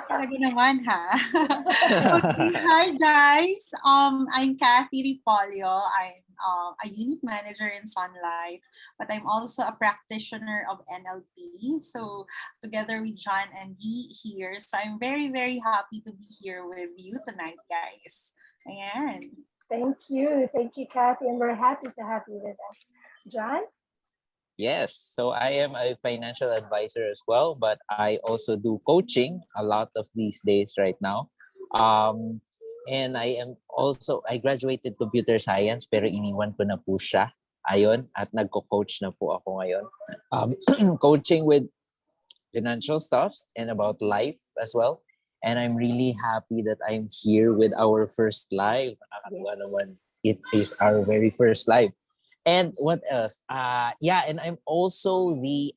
Talaga naman, ha? Okay, hi guys. I'm Cathy Repollo. I'm a unit manager in Sun Life, but I'm also a practitioner of NLP. So together with John and Yi here. So I'm very, very happy to be here with you tonight, guys. Ayan. Thank you, Kathy, and we're happy to have you with us. John? Yes, so I am a financial advisor as well, but I also do coaching a lot of these days right now. Um, and I graduated computer science pero iniwan ko na po siya. Ayun, at nagko-coach na po ako ngayon. Coaching with financial stuff and about life as well. And I'm really happy that I'm here with our first live. Nakakatuwa naman. It is our very first live. And what else? And I'm also the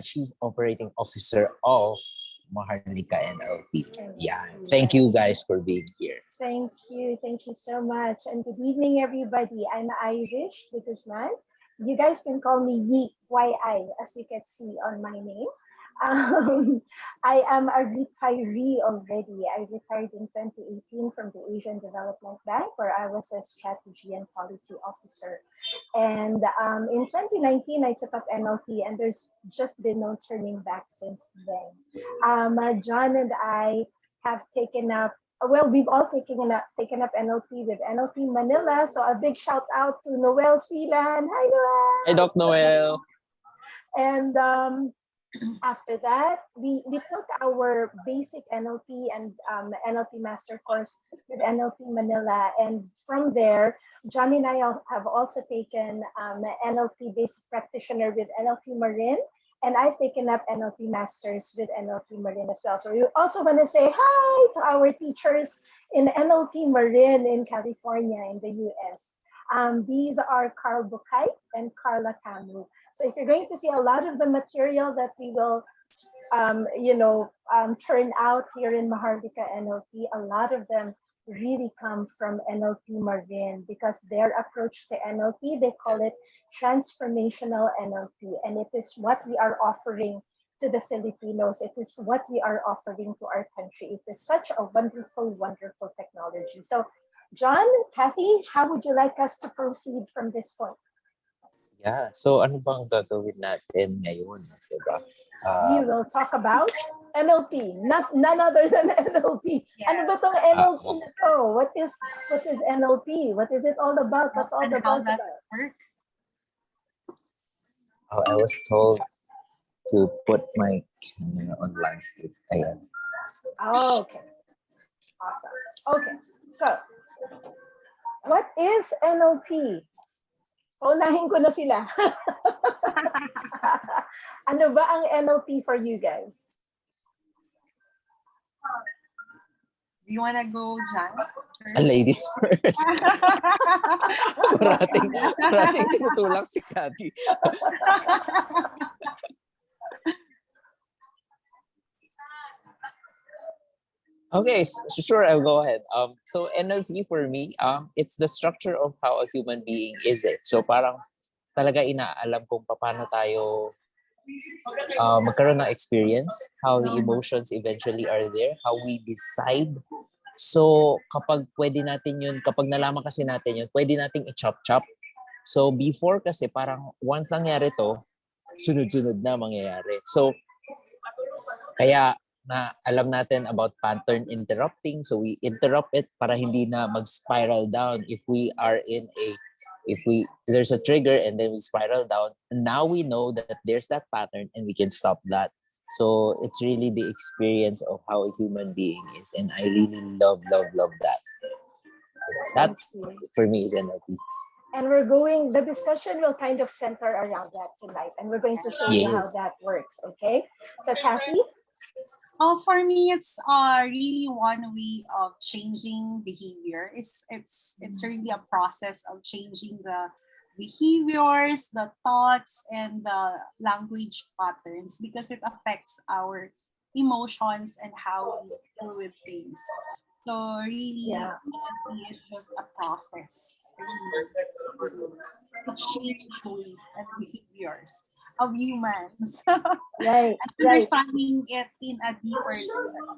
Chief Operating Officer of Maharlika NLP. Yeah. Thank you guys for being here. Thank you so much. And good evening, everybody. I'm Irish De Guzman. You guys can call me Yi, Y-I, as you can see on my name. I am a retiree already. I retired in 2018 from the Asian Development Bank, where I was a strategy and policy officer. And in 2019, I took up NLP, and there's just been no turning back since then. John and I have taken up, well, we've all taken up NLP with NLP Manila. So a big shout out to Noel Sealand. Hi, Noel. Hi, Doc Noel. And after that, we took our basic NLP and NLP master course with NLP Manila. And from there, John and I have also taken NLP basic practitioner with NLP Marin. And I've taken up NLP masters with NLP Marin as well. So we also want to say hi to our teachers in NLP Marin in California, in the US. These are Carl Bukay and Carla Camu. So if you're going to see a lot of the material that we will, turn out here in Maharlika NLP, a lot of them really come from NLP Marin, because their approach to NLP, they call it transformational NLP. And it is what we are offering to the Filipinos. It is what we are offering to our country. It is such a wonderful, wonderful technology. So John, Cathy, how would you like us to proceed from this point? Yeah, so ano bang gagawin natin ngayon? Diba? We will talk about NLP, none other than NLP. Yeah. Ano ba tong NLP na to? What is NLP? What is it all about? What's all the buzz about? Work? I was told to put my camera on landscape. Ayan. Oh, okay. Awesome. Okay, so what is NLP? Unahin ko na sila. Ano ba ang NLP for you guys? Do you wanna go, John? Ladies first. Parating tinutulak si Cathy. Okay, so sure, I'll go ahead. So NLP for me, it's the structure of how a human being is. So parang talaga inaalam kung paano tayo magkaroon ng experience, how the emotions eventually are there, how we decide. So kapag pwede natin yun, kapag nalaman kasi natin yun, pwede nating i-chop-chop. So before kasi parang once nangyari to, sunod-sunod na mangyayari. So kaya na alam natin about pattern interrupting, so we interrupt it para hindi na mag-spiral down. If there's a trigger and then we spiral down, now we know that there's that pattern and we can stop that. So it's really the experience of how a human being is, and I really love that. That for me is NLP. And the discussion will kind of center around that tonight, and we're going to show you how that works. Okay, so Cathy. For me, it's really one way of changing behavior. It's really a process of changing the behaviors, the thoughts, and the language patterns, because it affects our emotions and how we deal with things. So really, it's just a process to change ways and behaviors. of humans. Right, And right. understanding it in a deeper level.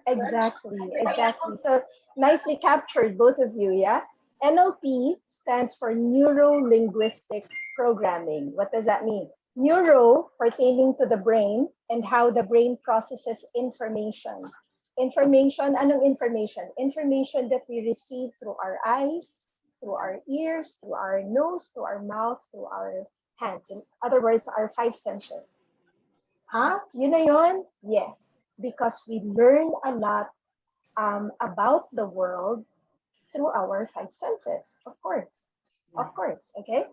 Exactly. So nicely captured, both of you, yeah? NLP stands for neuro-linguistic programming. What does that mean? Neuro pertaining to the brain and how the brain processes information. Information, anong information? Information that we receive through our eyes, through our ears, through our nose, through our mouth, through our hands. In other words, our five senses. Huh? Yun na yun? Yes. Because we learn a lot about the world through our five senses, of course. Of course, okay?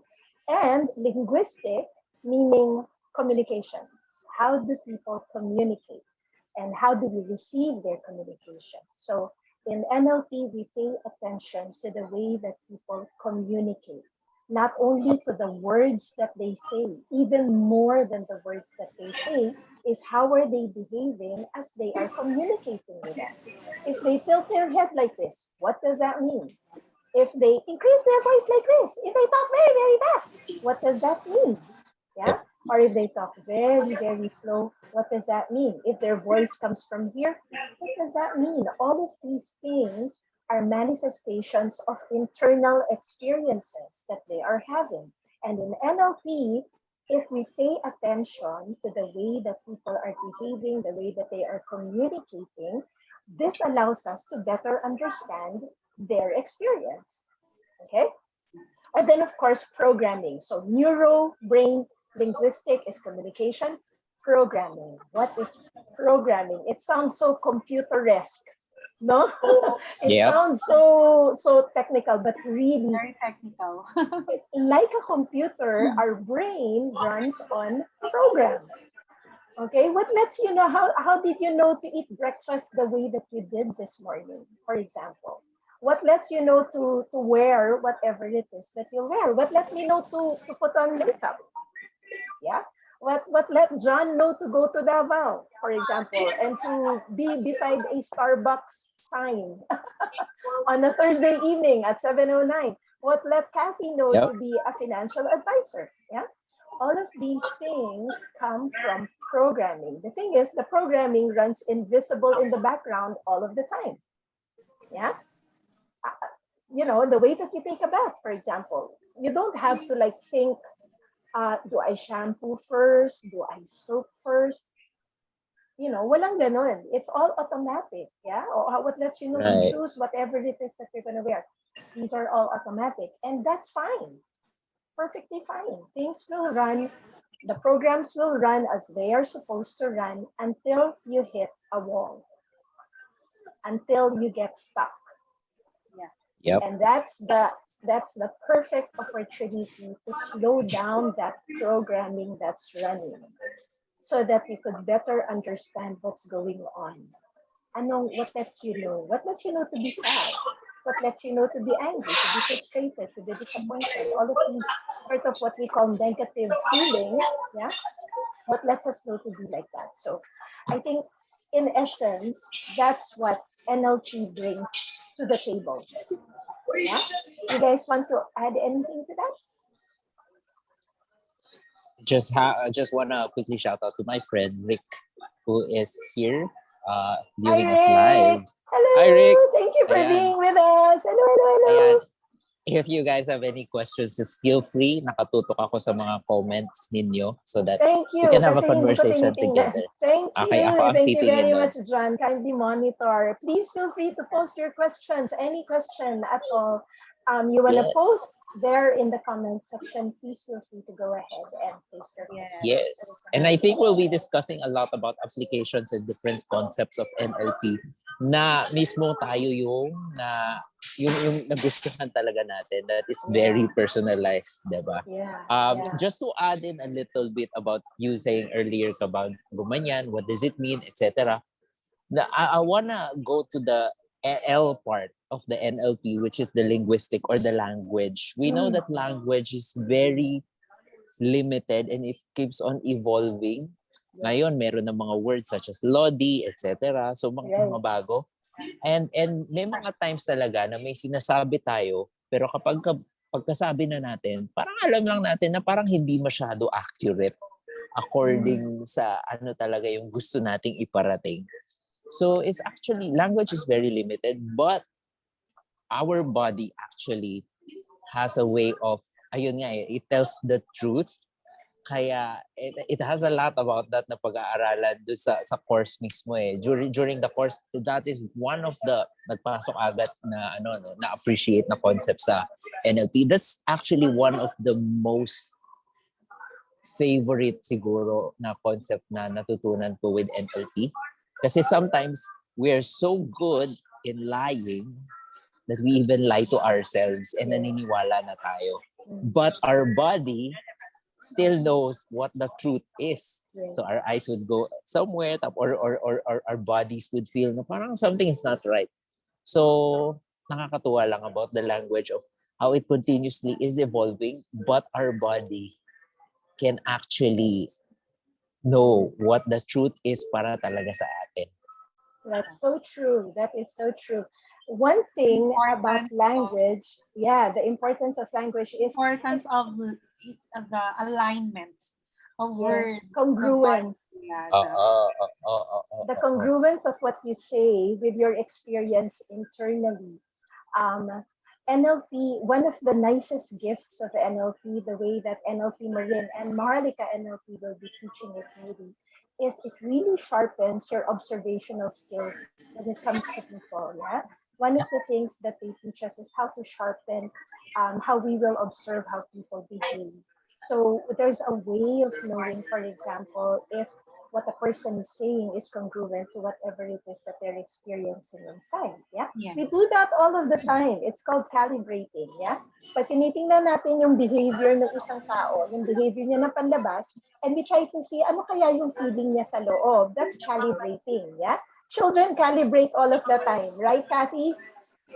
And linguistic, meaning communication. How do people communicate? And how do we receive their communication? So in NLP, we pay attention to the way that people communicate, not only to the words that they say, even more than the words that they say, is how are they behaving as they are communicating with us. If they tilt their head like this, what does that mean? If they increase their voice like this, if they talk very, very fast, what does that mean? Yeah. Yep. Or if they talk very, very slow, what does that mean? If their voice comes from here, what does that mean? All of these things are manifestations of internal experiences that they are having. And in NLP, if we pay attention to the way that people are behaving, the way that they are communicating, this allows us to better understand their experience. Okay? And then, of course, programming. So, neuro, brain, linguistic is communication. Programming. What is programming? It sounds so computer-esque, no? It Yep. sounds so technical, but really, Very technical. like a computer, our brain runs on programs. Okay, what lets you know how did you know to eat breakfast the way that you did this morning, for example? What lets you know to wear whatever it is that you wear? What let me know to put on makeup? Yeah. What let John know to go to Davao, for example, and to be beside a Starbucks sign on a Thursday evening at 7:09? What let Kathy know Yep. to be a financial advisor? Yeah. All of these things come from programming. The thing is, the programming runs invisible in the background all of the time. Yeah. The way that you take a bath, for example, you don't have to like think, do I shampoo first? Do I soap first? Walang ganon. It's all automatic. Yeah. Or what lets you know to Right. choose whatever it is that you're going to wear. These are all automatic. And that's fine. Perfectly fine. Things will run, the programs will run as they are supposed to run until you hit a wall, until you get stuck. Yeah. Yep. And that's the perfect opportunity to slow down that programming that's running so that you could better understand what's going on. What lets you know? What lets you know to be sad? What lets you know to be angry, to be frustrated, to be disappointed? All of these sort of what we call negative feelings, yeah? What lets us know to be like that? So I think in essence, that's what NLP brings to the table. Yeah? You guys want to add anything to that? Just wanna quickly shout out to my friend Rick, who is here, Hi, viewing us live. Rick. Hi, Rick. Hello. Thank you for Ayan. being with us. Hello, hello, Ayan. hello. If you guys have any questions, just feel free. Nakatutok ako sa mga comments ninyo so that Thank we you. can have a Kasi hindi ko conversation tinitingnan. together. Thank Okay, ako you. ang Thank you titingin very nun. much, John. Kindly monitor. Please feel free to post your questions. Any question at all you want to Yes. post there in the comment section, please feel free to go ahead and post your Yes. questions. Yes. And I think we'll be discussing a lot about applications and different concepts of NLP na mismo tayo yung nagustuhan talaga natin that is very Yeah. personalized, diba? Yeah. Just to add in a little bit about you saying earlier about gumanyan, what does it mean, etc. I wanna go to the L part of the NLP, which is the linguistic or the language. We know Mm. that language is very limited and it keeps on evolving. Ngayon, meron ng mga words such as Lodi, etc. So, mga Right. bago. And may mga times talaga na may sinasabi tayo, pero kapag pagkasabi na natin, parang alam lang natin na parang hindi masyado accurate according sa ano talaga yung gusto nating iparating. So it's actually, language is very limited, but our body actually has a way of, ayun nga it tells the truth. Kaya it has a lot about that na pag-aaralan doon sa course mismo eh. During the course, that is one of the nagpasok agad na ano no, na appreciate na concept sa NLP. That's actually one of the most favorite siguro na concept na natutunan ko with NLP. Kasi sometimes we're so good in lying that we even lie to ourselves and naniniwala na tayo. But our body still knows what the truth is. So our eyes would go somewhere or our bodies would feel na parang something is not right. So nakakatuwa lang about the language of how it continuously is evolving, but our body can actually know what the truth is para talaga sa atin. That's so true. That is so true. One thing about language, the importance of language is importance of the alignment of words, congruence. The The congruence of what you say with your experience internally. NLP, one of the nicest gifts of NLP, the way that NLP Marin and Maharlika NLP will be teaching it maybe, is it really sharpens your observational skills when it comes to people. Yeah. One of the things that they teach us is how to sharpen how we will observe how people behave. So there's a way of knowing, for example, if what a person is saying is congruent to whatever it is that they're experiencing inside. Yeah. We do that all of the time. It's called calibrating. Yeah. Pag tinitingnan natin yung behavior ng isang tao, yung behavior niya na panlabas, and we try to see ano kaya yung feeling niya sa loob. That's calibrating. Yeah. Children calibrate all of the time, right, Cathy?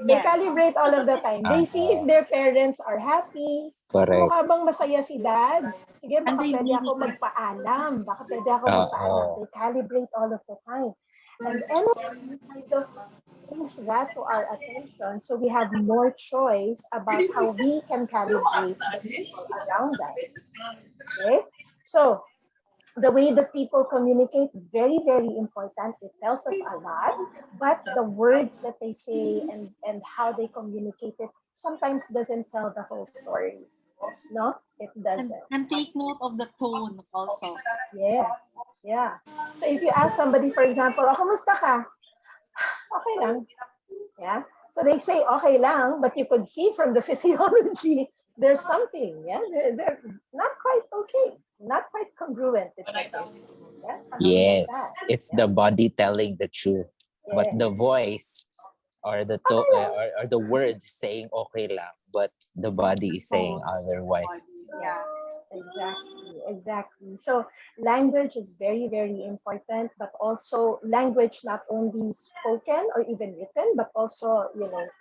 They calibrate all of the time. They see if their parents are happy. Correct. Mukha bang masaya si dad? Sige, baka pwede ako magpaalam. Baka pwede ako magpaalam. They calibrate all of the time. And NLP kind of brings that to our attention so we have more choice about how we can calibrate the people around us. Okay? So, the way that people communicate, very, very important. It tells us a lot, but the words that they say and how they communicate it sometimes doesn't tell the whole story. No, it doesn't. And take note of the tone also. Yes, yeah. So if you ask somebody, for example, oh, kamusta ka? Okay lang. Yeah. So they say okay lang, but you could see from the physiology there's something. Yeah, they're not quite okay, not quite congruent. Yes, it's the body telling the truth, but the voice or the or the words saying okay lang, but the body is saying otherwise. Yeah, exactly. So language is very, very important, but also language not only spoken or even written, but also,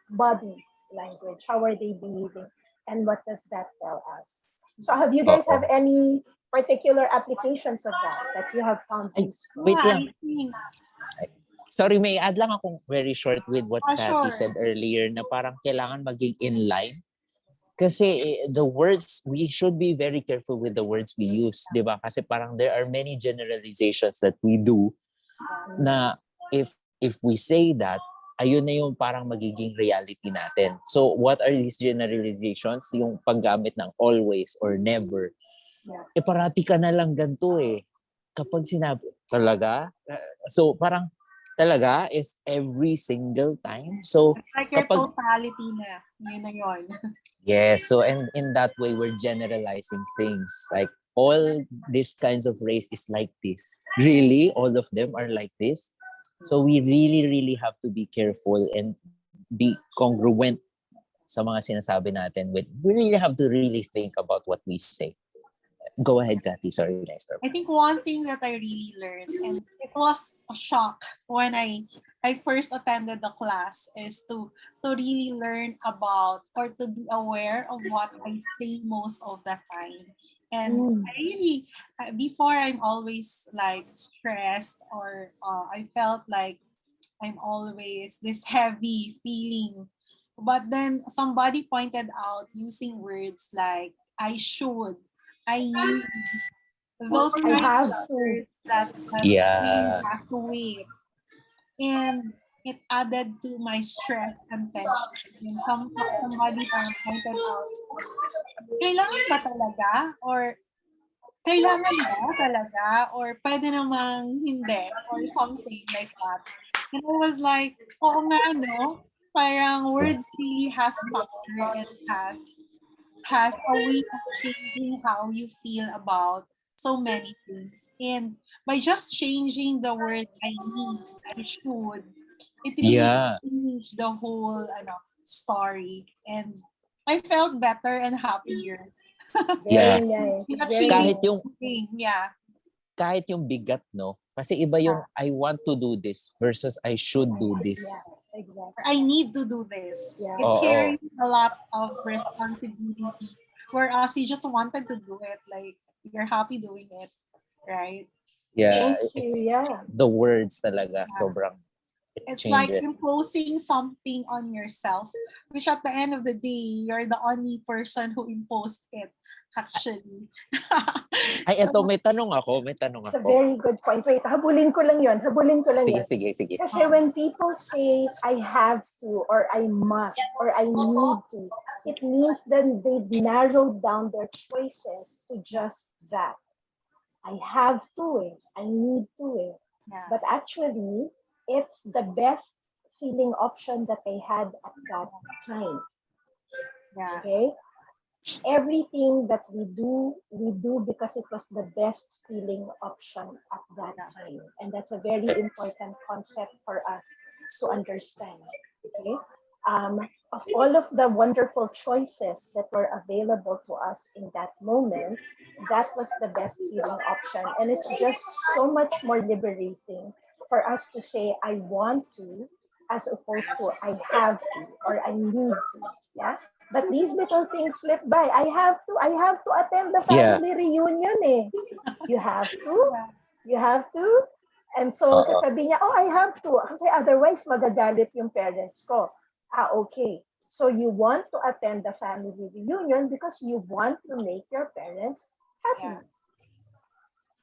body language. How are they behaving? And what does that tell us? So have you guys have any particular applications of that you have found useful? Wait lang. Sorry, may add lang akong very short with what Cathy said earlier na parang kailangan maging in line. Kasi the words, we should be very careful with the words we use, di ba? Kasi parang there are many generalizations that we do na if we say that, ayun na yung parang magiging reality natin. So what are these generalizations? Yung paggamit ng always or never. Parati ka na lang ganito eh. Kapag sinabi, talaga? So parang talaga is every single time. So like your totality na. Yun na yun. Yes. So and in that way, we're generalizing things. Like all these kinds of race is like this. Really? All of them are like this? So we really, really have to be careful and be congruent sa mga sinasabi natin. We really have to really think about what we say. Go ahead, Cathy. Sorry, next. I think one thing that I really learned, and it was a shock when I first attended the class, is to really learn about or to be aware of what I say most of the time. And I really, before I'm always like stressed or I felt like I'm always this heavy feeling But then somebody pointed out using words like I should, I need, those I kind of have to. words that really Yeah. has weight. And it added to my stress and tension. And somebody parang pointed out, kailangan ba talaga? Or kailangan ba talaga? Or pwede namang hindi? Or something like that. And I was like, oo nga, no? Parang words really has power and has a way of changing how you feel about so many things. And by just changing the word I need, I should, it really Yeah. changed the whole story. And I felt better and happier. Yeah. Very nice. It Very changed Kahit nice. yung everything. Yeah. kahit yung bigat, no? Kasi iba yung I want to do this versus I should do Yeah, this. exactly. I need to do this. Yeah. It Oo. carries a lot of responsibility. Whereas you just wanted to do it, like you're happy doing it, right? Yeah, Thank you. it's Yeah. the words talaga. Yeah. Sobrang it It's like changes. imposing something on yourself, which at the end of the day, you're the only person who imposed it, actually. Ay, eto, So, may tanong ako. May tanong It's a ako. very good point. Wait, habulin ko lang yon. Habulin ko lang Sige, yon. sige, sige. Kasi when people say, I have to, or I must, or I need to, it means that they've narrowed down their choices to just that. I have to it. I need to it. yeah, But actually, it's the best feeling option that they had at that time. yeah, Okay? Everything that we do because it was the best feeling option at that yeah, time. And that's a very Yes. important concept for us to understand. Okay. Of all of the wonderful choices that were available to us in that moment, that was the best feeling option. And it's just so much more liberating for us to say, I want to, as opposed to I have to or I need to. Yeah. But these little things slip by. I have to attend the Yeah. family reunion eh. You have to, yeah, you have to. And so Oo. sasabihin niya, oh, I have to. Kasi otherwise magagalit yung parents ko. Okay. So you want to attend the family reunion because you want to make your parents happy. yeah,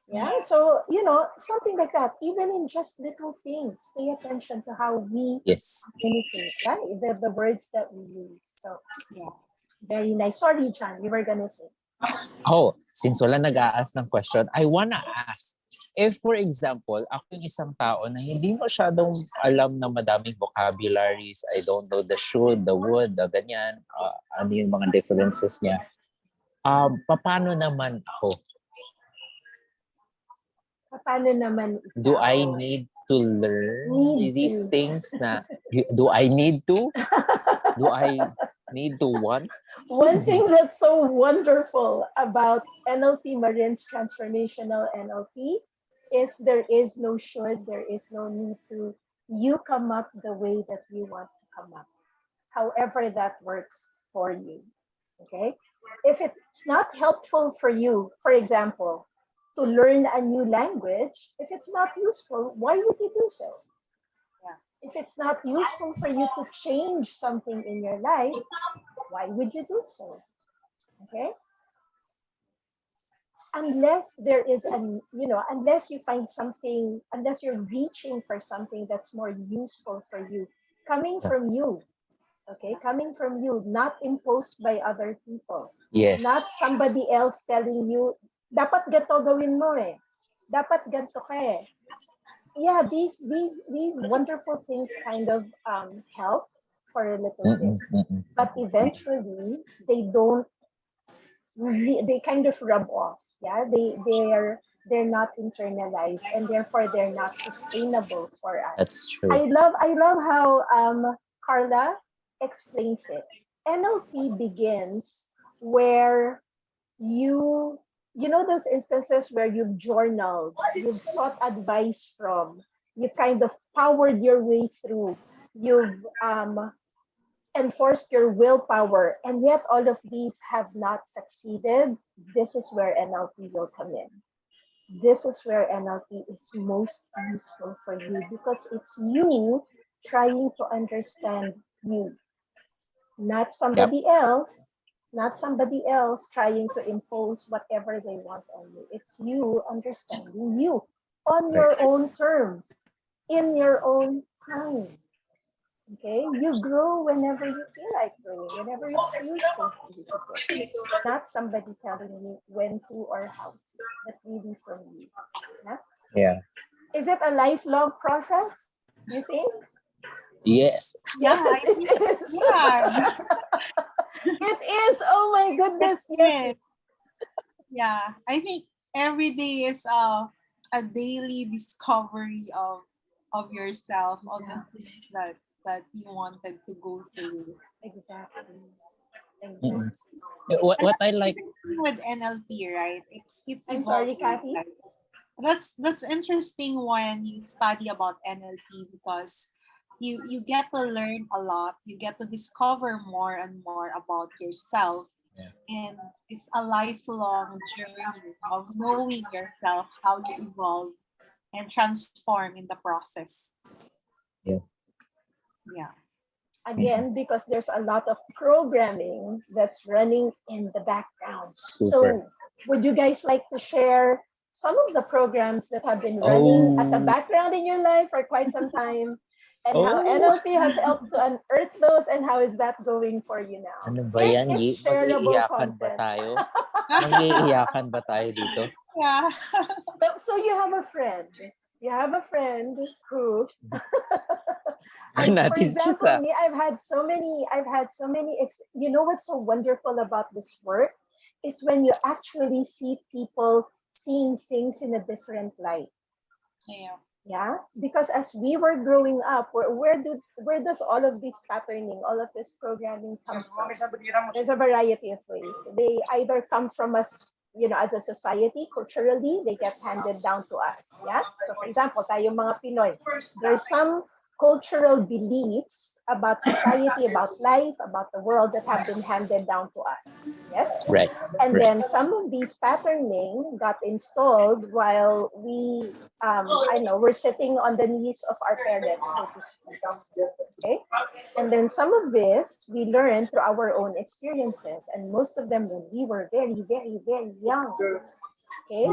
Yeah. yeah, So, something like that. Even in just little things, pay attention to how we Yes. communicate, right? The words that we use. So, yeah. very nice. Sorry, John, you were gonna say. Oh, since wala nag-a-ask ng question, I wanna ask, if for example, ako yung isang tao na hindi masyadong alam ng madaming vocabularies, I don't know the should, the would, the ganyan, ano yung mga differences niya, paano naman ako? Paano naman Do I ikaw? need to learn Need these to. things na, do I need to? Do I need to want? One thing that's so wonderful about NLP, Marin's transformational NLP, is there is no should, there is no need to. You come up the way that you want to come up, however that works for you. Okay? If it's not helpful for you, for example, to learn a new language, if it's not useful, why would you do so? If it's not useful for you to change something in your life, why would you do so? Okay? Unless there is unless you find something, unless you're reaching for something that's more useful for you, coming from you, okay? Coming from you, not imposed by other people. Yes. Not somebody else telling you, dapat ganito gawin mo eh. Dapat ganito ka eh. Yeah, these wonderful things kind of help for a little bit, but eventually they kind of rub off. Yeah, they're not internalized, and therefore they're not sustainable for us. That's true. I love how Carla explains it. NLP begins where you know those instances where you've journaled, you've sought advice from, you've kind of powered your way through, you've enforced your willpower, and yet all of these have not succeeded. This is where NLP will come in. This is where NLP is most useful for you because it's you trying to understand you. not Yep. somebody else, not somebody else trying to impose whatever they want on you. It's you understanding you on Right. your own terms, in your own time. Okay, you grow whenever you feel like growing, whenever it feels good for you to grow. Not somebody telling you when to or how to, but really from you. Yeah? Yeah. Is it a lifelong process? You think? Yes. Yeah, Yes, I it think, is. yeah, It is. Oh my it goodness. Yes. is. Yeah, I think every day is a daily discovery of yourself, of the Yeah, things that you wanted to go through. exactly. Mm-mm. Exactly. What And I that's like. interesting with NLP, right? It's I'm sorry, evolving. Kathy. Right? That's interesting when you study about NLP because you get to learn a lot. You get to discover more and more about yourself, Yeah. and it's a lifelong journey of knowing yourself, how you evolve and transform in the process. Yeah. Yeah. Mm-mm. Again, because there's a lot of programming that's running in the background. Super. So, would you guys like to share some of the programs that have been running at the Oh. background in your life for quite some time and how Oh. NLP has helped to unearth those and how is that going for you now? Ano ba If yan, Yi? it's shareable Mag-iiyakan ba content. tayo? Mag-iiyakan ba tayo dito? Yeah. Well, so you have a friend. You have a friend who for Natin siya sa... example, me, you know what's so wonderful about this work is when you actually see people seeing things in a different light. Yeah. Yeah, because as we were growing up, where does all of this patterning, all of this programming come from? There's a variety of ways. They either come from us, as a society, culturally, they get handed down to us. Yeah. So, for example, tayong mga Pinoy, there's some cultural beliefs about society, about life, about the world that have been handed down to us. Yes. Right. And Right. then some of these patterning got installed while I know, we're sitting on the knees of our parents, so to speak. Okay. And then some of this we learn through our own experiences, and most of them when we were very, very, very young. Okay.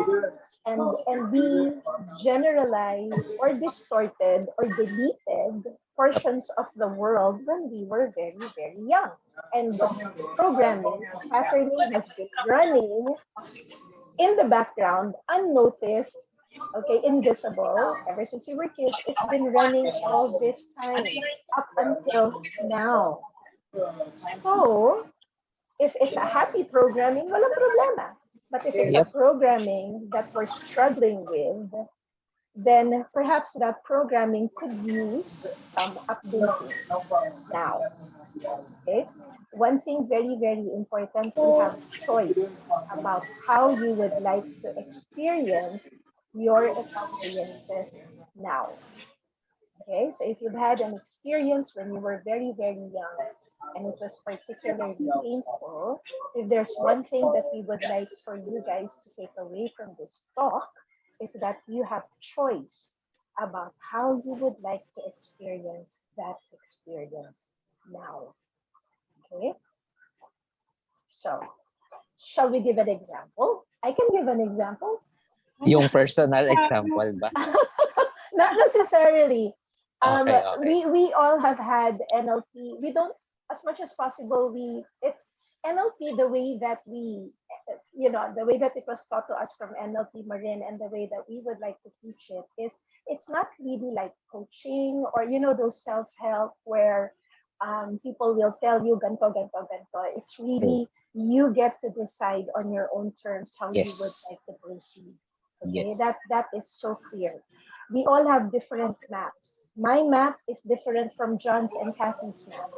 And we generalized or distorted or deleted portions of the world when we were very, very young. And programming, patterning has been running in the background, unnoticed, okay, invisible, ever since we were kids. It's been running all this time up until now. So, if it's a happy programming, walang problema. But if it's a Yep. programming that we're struggling with, then perhaps that programming could use some updating now. Okay. One thing very, very important, you have choice about how you would like to experience your experiences now. Okay. So if you've had an experience when you were very, very young and it was particularly painful, if there's one thing that we would like for you guys to take away from this talk, is that you have choice about how you would like to experience that experience now. Okay. So, shall we give an example? I can give an example. Yung personal example ba? Not necessarily. Okay, okay. We all have had NLP. We don't, as much as possible. It's NLP the way that the way that it was taught to us from NLP Marin, and the way that we would like to teach it is it's not really like coaching or those self help where people will tell you ganto ganto ganto. It's True. really you get to decide on your own terms how you would Yes. like to proceed. Okay, Yes. that is so clear. We all have different maps. My map is different from John's and Kathy's map.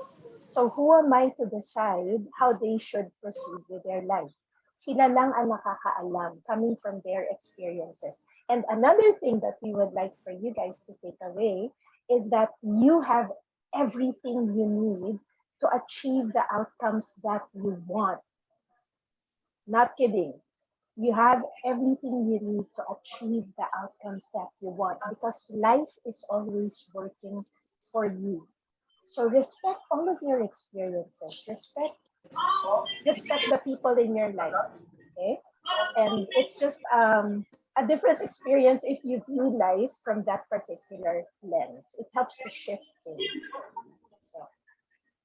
So who am I to decide how they should proceed with their life? Sila lang ang nakakaalam coming from their experiences. And another thing that we would like for you guys to take away is that you have everything you need to achieve the outcomes that you want. Not kidding. You have everything you need to achieve the outcomes that you want because life is always working for you. So respect all of your experiences. Respect the people in your life. Okay, and it's just a different experience if you view life from that particular lens. It helps to shift things. So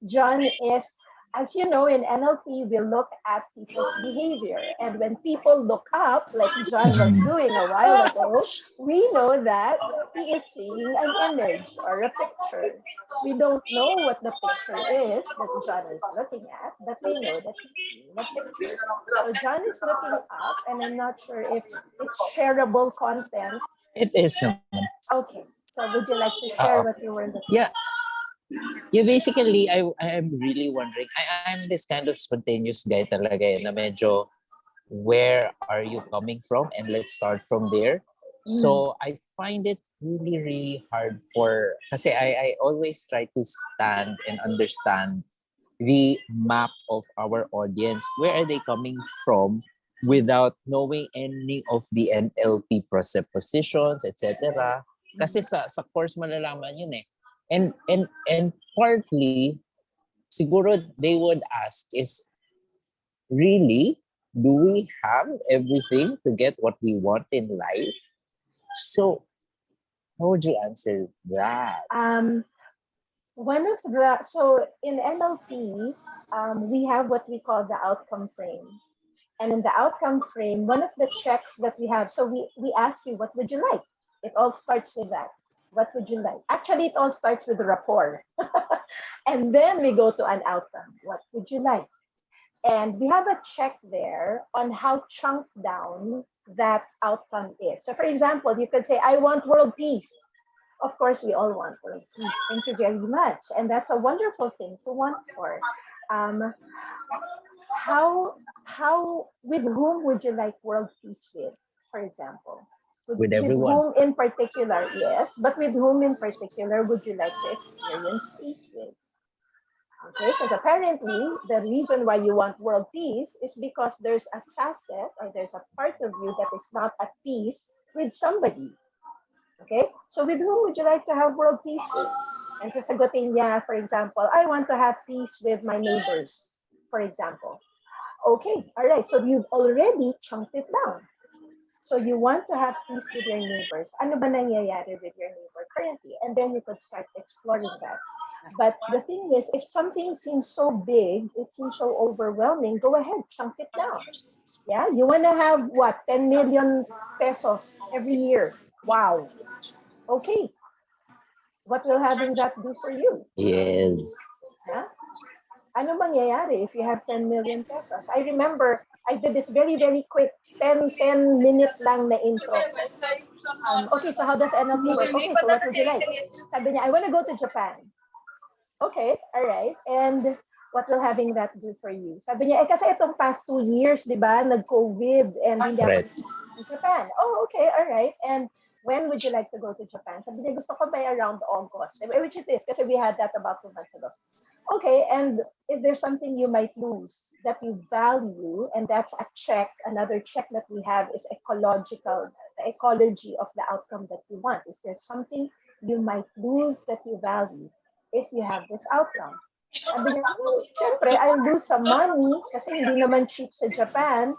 John is, as you know, in NLP, we look at people's behavior. And when people look up, like John was doing a while ago, we know that he is seeing an image or a picture. We don't know what the picture is that John is looking at, but we know that he's seeing a picture. So John is looking up, and I'm not sure if it's shareable content. It is naman. Okay, so would you like to share what you were looking Yeah. at? Yeah, basically, I am really wondering. I'm this kind of spontaneous guy talaga na medyo, where are you coming from? And let's start from there. Mm. So I find it really, really hard kasi I always try to stand and understand the map of our audience. Where are they coming from without knowing any of the NLP positions, etc. Kasi sa course malalaman yun eh. And partly, siguro they would ask is, really, do we have everything to get what we want in life? So how would you answer that? One of the, so in NLP, we have what we call the outcome frame. And in the outcome frame, one of the checks that we have, so we ask you, what would you like? It all starts with that. What would you like? Actually, it all starts with rapport. And then we go to an outcome. What would you like? And we have a check there on how chunked down that outcome is. So for example, you could say, I want world peace. Of course, we all want world peace. Thank you very much. And that's a wonderful thing to want for. Um, how with whom would you like world peace with, for example? With With everyone. whom in particular, yes, but with whom in particular would you like to experience peace with? Okay, because apparently the reason why you want world peace is because there's a facet or there's a part of you that is not at peace with somebody. Okay, so with whom would you like to have world peace with? And sasagutin niya, for example, I want to have peace with my neighbors, for example. Okay, all right, so you've already chunked it down. So you want to have peace with your neighbors. Ano ba nangyayari with your neighbor currently? And then you could start exploring that. But the thing is, if something seems so big, it seems so overwhelming, go ahead, chunk it down. Yeah, you want to have what, 10 million pesos every year. Wow. Okay. What will having that do for you? Yes. Yeah? Ano mangyayari if you have 10 million pesos? I remember I did this very, very quick 10 minute lang na intro. Okay, so how does NLP work? Okay, so what would you like? Sabi niya, I want to go to Japan. Okay, all right. And what will having that do for you? Sabi niya, kasi itong past 2 years, di ba, nag-COVID and hindi ako Correct. in Japan. Oh, okay, all right. And when would you like to go to Japan? Sabi niya, gusto ko by around August. Which is this, kasi we had that about 2 months ago. Okay, and is there something you might lose that you value? And that's a check. Another check that we have is ecological, the ecology of the outcome that you want. Is there something you might lose that you value if you have this outcome? Sabi niya, syempre, I'll lose some money kasi hindi naman cheap sa Japan.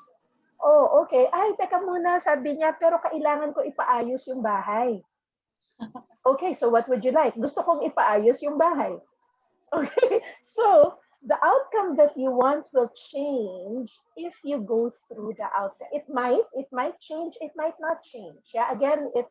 Oh, okay. Ay, teka muna, sabi niya, pero kailangan ko ipaayos yung bahay. Okay, so what would you like? Gusto kong ipaayos yung bahay. Okay, so the outcome that you want will change if you go through the outcome. It might change, it might not change. Yeah, again, it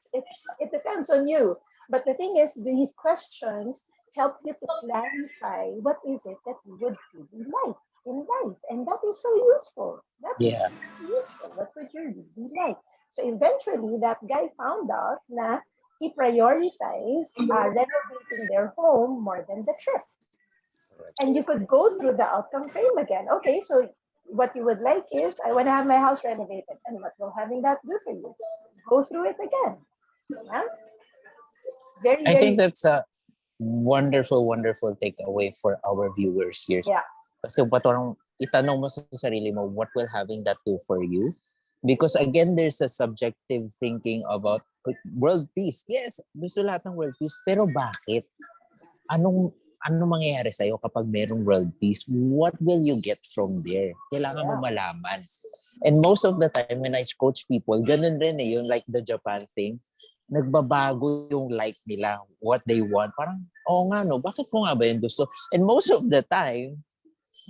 depends on you. But the thing is, these questions help you to clarify what is it that you would really like in life, and that is so useful. Yeah. That's useful. What would you really like? So eventually, that guy found out that he prioritized renovating their home more than the trip. And you could go through the outcome frame again. Okay, so what you would like is, I want to have my house renovated. And what will having that do for you? Go through it again. Yeah? Very, I think very, that's a wonderful, wonderful takeaway for our viewers here. yeah. Kasi parang itanong mo sa sarili mo, what will having that do for you? Because again, there's a subjective thinking about world peace. Yes, gusto lahat ng world peace. Pero bakit? ano mangyayari sa'yo kapag merong world peace? What will you get from there? Kailangan mo Yeah. malaman. And most of the time when I coach people, ganun rin yung like the Japan thing, nagbabago yung like nila, what they want. Parang, oo nga no, bakit ko nga ba yung gusto? And most of the time,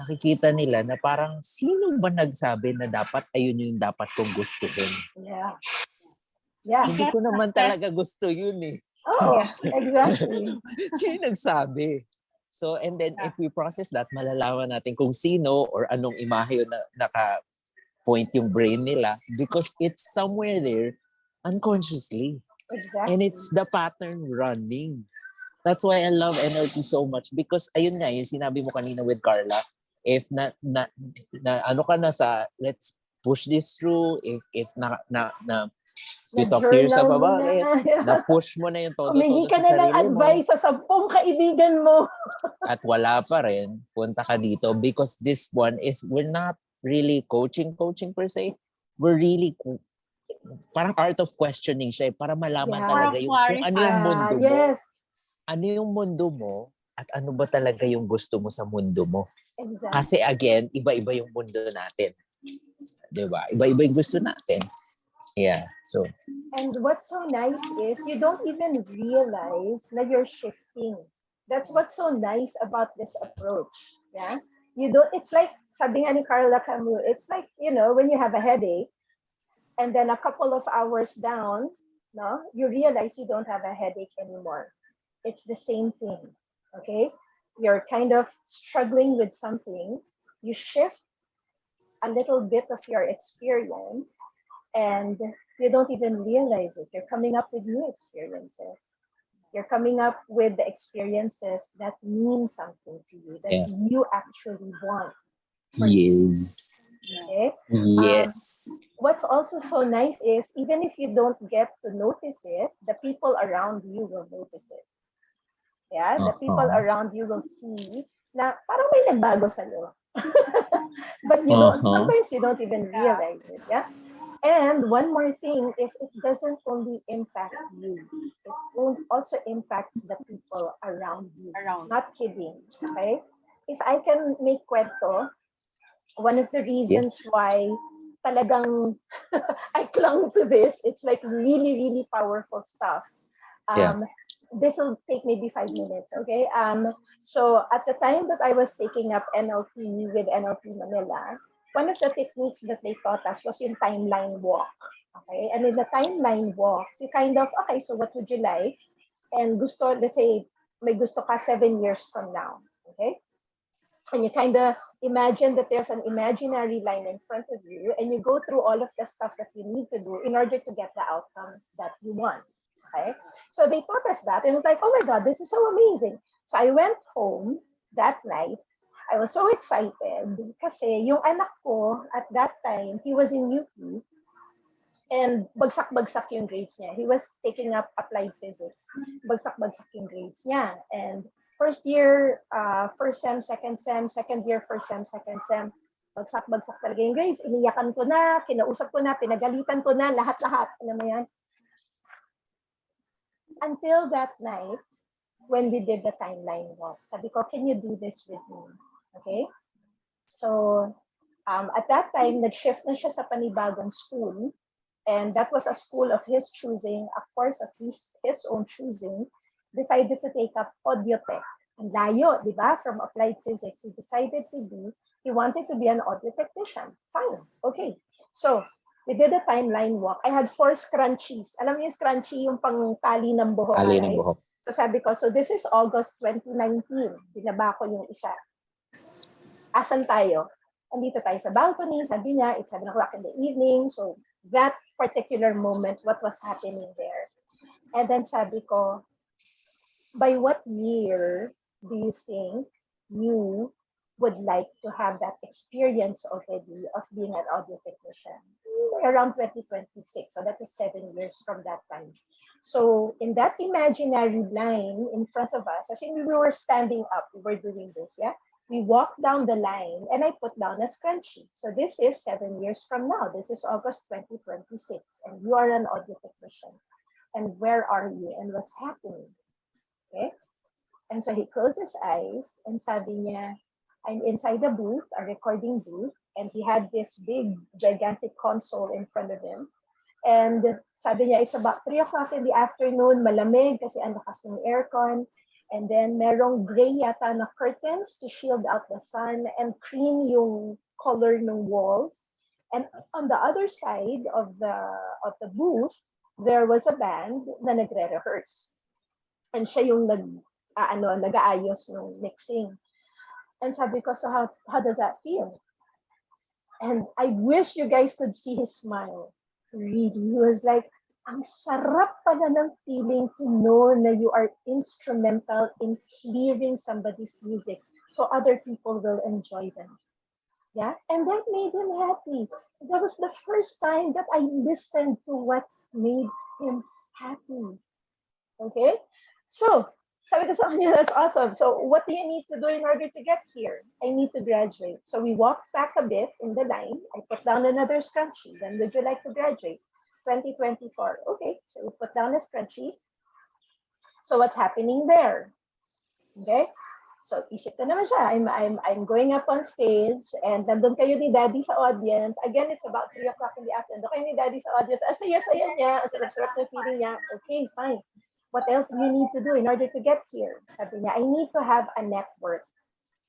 nakikita nila na parang, sino ba nagsabi na dapat ayun yung dapat kong gustuhin? Yeah. Yeah. Hindi ko naman talaga gusto yun eh. Oh, Yeah. exactly. Sino nagsabi? So, and then if we process that, malalaman natin kung sino or anong imahe yun na naka-point yung brain nila because it's somewhere there unconsciously. Exactly. And it's the pattern running. That's why I love NLP so much because ayun nga, yung sinabi mo kanina with Carla, if na ano ka na sa let's push this through, if you talk to yourself Na-journal mo about it, na. na-push mo na yung Humingi todo-todo ka sa na ng sarili mo, advice sa 10 kaibigan mo. at wala pa rin, punta ka dito because this one is, we're not really coaching per se. We're really, parang art of questioning siya para malaman Yeah. talaga yung, kung ano yung mundo mo. Yes. Ano yung mundo mo at ano ba talaga yung gusto mo sa mundo mo. Exactly. Kasi again, iba-iba yung mundo natin. Diba? Iba-iba yung gusto natin. Yeah. So, And what's so nice is you don't even realize that you're shifting. That's what's so nice about this approach. Yeah. You don't, it's like, sabi nga ni Carla Camus, it's like, when you have a headache and then a couple of hours down, no, you realize you don't have a headache anymore. It's the same thing. Okay. You're kind of struggling with something. You shift a little bit of your experience and you don't even realize it. You're coming up with new experiences. You're coming up with the experiences that mean something to you, that Yeah. you actually want. yes. Okay. Yes. What's also so nice is even if you don't get to notice it, the people around you will notice it. Yeah, the people around you will see na parang may nagbago sa'yo. But you don't, sometimes you don't even realize it. Yeah. And one more thing is it doesn't only impact you, it also impacts the people around you. Not kidding. Okay. If I can make kwento, one of the reasons Yes. why talagang I clung to this, it's like really, really powerful stuff. Yeah. This will take maybe 5 minutes, okay? So at the time that I was taking up NLP with NLP Manila, one of the techniques that they taught us was yung timeline walk, okay? And in the timeline walk, you kind of, okay, so what would you like? And gusto, let's say, may gusto ka 7 years from now, okay? And you kind of imagine that there's an imaginary line in front of you, and you go through all of the stuff that you need to do in order to get the outcome that you want. Okay? So they taught us that. It was like, oh my God, this is so amazing. So I went home that night. I was so excited kasi yung anak ko at that time, he was in UP and bagsak-bagsak yung grades niya. He was taking up applied physics. Bagsak-bagsak yung grades niya. And first year, first sem, second year, first sem, second sem, bagsak-bagsak talaga yung grades. Iniyakan ko na, kinausap ko na, pinagalitan ko na, lahat-lahat. Alam mo yan? Until that night, when we did the timeline walk, sabi ko, can you do this with me? Okay? So, at that time, nag-shift na siya sa panibagong school. And that was a school of his choosing, a course of his own choosing, decided to take up audio tech. Ang layo, di ba? From applied physics, he wanted to be an audio technician. Fine, okay. So, we did a timeline walk. I had 4 scrunchies. Alam mo yung scrunchie, yung pang tali ng buhok. Tali right? ng buhok. So sabi ko, so this is August 2019. Binaba ko yung isa. Asan tayo? Andito tayo sa balcony. Sabi niya, it's 7 o'clock in the evening. So that particular moment, what was happening there? And then sabi ko, by what year do you think you would like to have that experience already of being an audio technician? Around 2026. So that is 7 years from that time. So in that imaginary line in front of us, as in we were standing up, we were doing this, yeah? We walked down the line and I put down a scrunchie. So this is 7 years from now. This is August 2026. And you are an audio technician. And where are you and what's happening? Okay? And so he closed his eyes and sabi niya, I'm inside the booth, a recording booth, and he had this big, gigantic console in front of him. And sabi niya, it's about 3 o'clock in the afternoon, malamig kasi ang lakas ng aircon. And then merong gray yata na curtains to shield out the sun, and cream yung color ng walls. And on the other side of the booth, there was a band na nagre-rehearse. And siya yung nag-aayos ng mixing. And sabi ko, so how does that feel? And I wish you guys could see his smile. Really, he was like, ang sarap pala ng feeling to know na you are instrumental in clearing somebody's music so other people will enjoy them. Yeah, and that made him happy. That was the first time that I listened to what made him happy. Okay, so sabi ko sa kanya, that's awesome. So what do you need to do in order to get here? I need to graduate. So we walked back a bit in the line. I put down another scrunchie. Then would you like to graduate? 2024. Okay, so we put down a spreadsheet. So what's happening there? Okay, so isip ko naman siya. I'm going up on stage, and nandun kayo ni Daddy sa audience. Again, it's about 3 o'clock in the afternoon. Doon kayo ni Daddy sa audience. Ang saya-saya niya, ang sarap-sarap na feeling niya. Okay, fine. What else do you need to do in order to get here? Sabi niya, I need to have a network.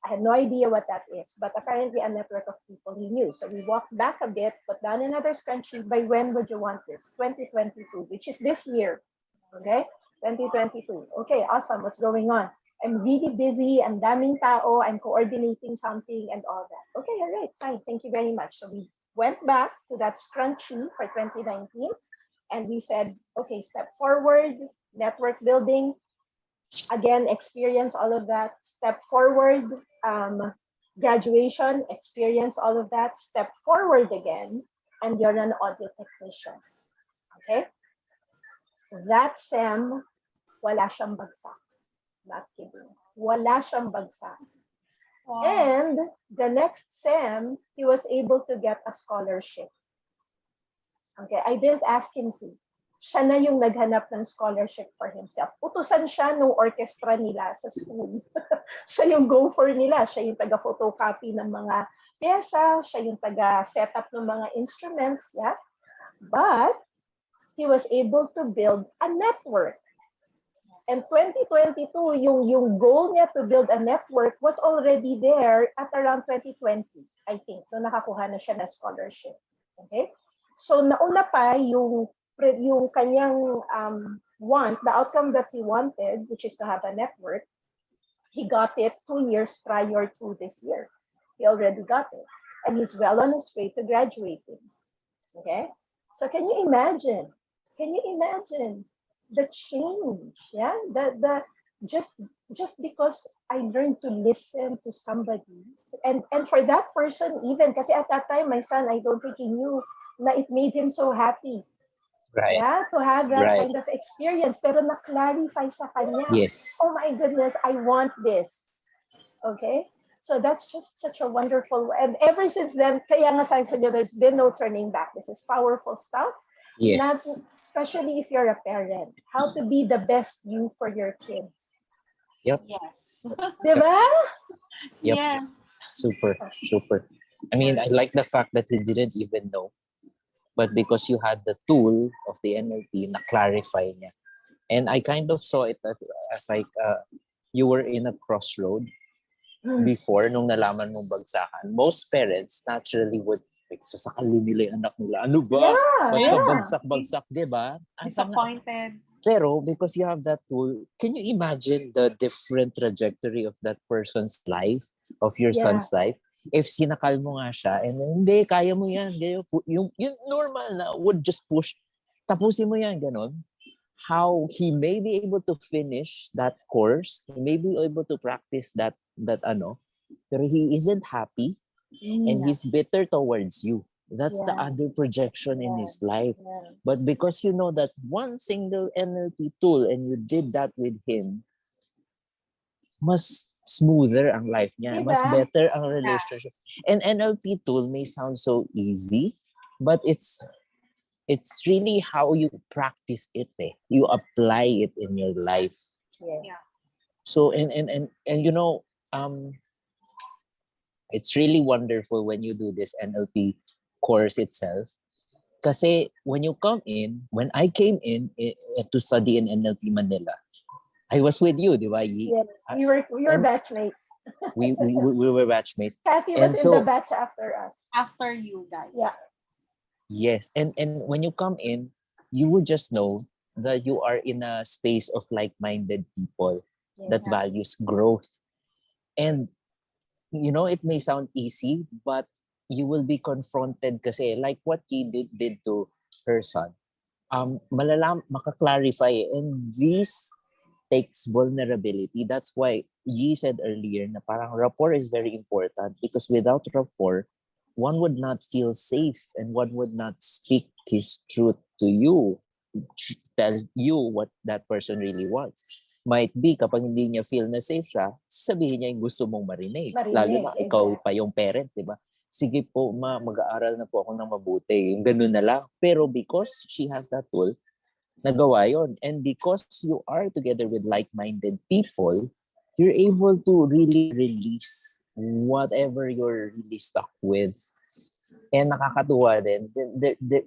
I had no idea what that is, but apparently a network of people he knew. So we walked back a bit, put down another scrunchie. By when would you want this? 2022, which is this year. Okay, 2022. Okay, awesome. What's going on? I'm really busy. Ang daming tao. I'm coordinating something and all that. Okay, all right, fine. Thank you very much. So we went back to that scrunchie for 2019, and we said, okay, step forward, network building. Again, experience all of that. Step forward, graduation, experience all of that. Step forward again, and you're an audio technician. Okay? That SEM, wala siyang bagsak. Not kidding. Wala siyang bagsak. Wow. And the next SEM, he was able to get a scholarship. Okay, I didn't ask him to. Siya na yung naghanap ng scholarship for himself. Utusan siya nung orchestra nila sa school. Siya yung gopher nila. Siya yung taga-photocopy ng mga pyesa. Siya yung taga-setup ng mga instruments. Yeah? But he was able to build a network. And 2022, yung goal niya to build a network was already there at around 2020, I think, nung nakakuha na siya ng scholarship. Okay? So nauna pa yung kanyang want, the outcome that he wanted, which is to have a network, he got it 2 years prior to this year. He already got it. And he's well on his way to graduating. Okay? So can you imagine? Can you imagine the change? Yeah? Just because I learned to listen to somebody. And for that person even, kasi at that time, my son, I don't think he knew na it made him so happy. Right. Yeah, to have that Right. kind of experience. Pero na-clarify sa kanya. Yes. Oh my goodness, I want this. Okay? So that's just such a wonderful, and ever since then, kaya nga sabi sa inyo, there's been no turning back. This is powerful stuff. Not, Yes. especially if you're a parent. How to be the best you for your kids. Yep. Yes. Diba? Yep. Yes. Super. Super. I mean, I like the fact that he didn't even know. But because you had the tool of the NLP, na-clarify niya. And I kind of saw it as like you were in a crossroad before nung nalaman mong bagsakan. Most parents naturally would sasakalin nila yung anak nila. Ano ba? Yeah. Bagsak-bagsak, di ba? Disappointed. Pero because you have that tool, can you imagine the different trajectory of that person's life, of your son's life? If sinakal mo nga siya, and hindi, kaya mo yan. Yung normal na would just push, tapusin mo yan, ganon. How he may be able to finish that course, he may be able to practice that pero he isn't happy and he's bitter towards you. That's the other projection in his life. Yeah. But because you know that one single NLP tool and you did that with him, mas smoother ang life niya, Diba? mas better ang relationship. And NLP tool may sound so easy, but it's really how you practice it. You apply it in your life. Yeah. So and you know, it's really wonderful when you do this NLP course itself. Kasi when I came in to study in NLP Manila, I was with you, di ba? Yes, we were And batchmates. we were batchmates. Kathy was And in the so, batch after us. After you guys. Yeah. yes. And when you come in, you would just know that you are in a space of like-minded people that Yeah. values growth. And, you know, it may sound easy, but you will be confronted kasi like what he did to her son. Maka-clarify and this takes vulnerability. That's why Yi said earlier na parang rapport is very important because without rapport, one would not feel safe and one would not speak his truth to you, tell you what that person really wants. Might be kapag hindi niya feel na safe siya, sabihin niya yung gusto mong marinig. Lalo na ikaw exactly. pa yung parent, di ba? Sige po, mag-aaral na po ako ng mabuti. Yung ganun na lang. Pero because she has that tool, nagawa yon. And because you are together with like-minded people, you're able to really release whatever you're really stuck with. And nakakatuwa din,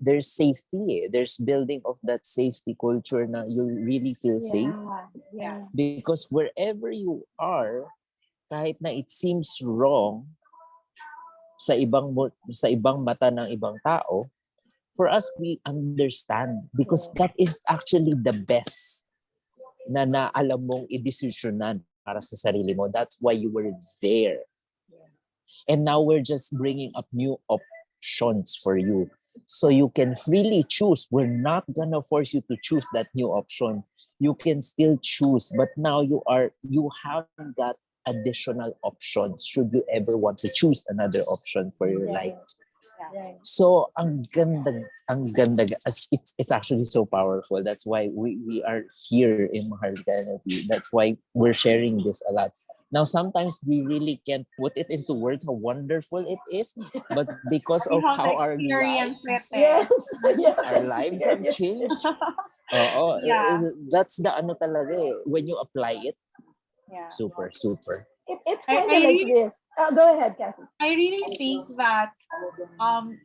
there's safety eh. There's building of that safety culture na you really feel safe. Yeah. Because wherever you are, kahit na it seems wrong sa ibang mata ng ibang tao, for us, we understand because that is actually the best na naalam mong i-desisyonan para sa sarili mo. That's why you were there. And now we're just bringing up new options for you. So you can freely choose. We're not gonna force you to choose that new option. You can still choose, but now you have got additional options should you ever want to choose another option for your life. Right. So ang ganda, it's actually so powerful. That's why we are here in Maharlika NLP. That's why we're sharing this a lot. Now sometimes we really can't put it into words how wonderful it is, but because We of have how our experience lives Yes. our lives have changed. Yeah. That's the ano talaga eh. When you apply it, Yeah. super. It's I, kind I of like really this. Go ahead, Kathy. I really think that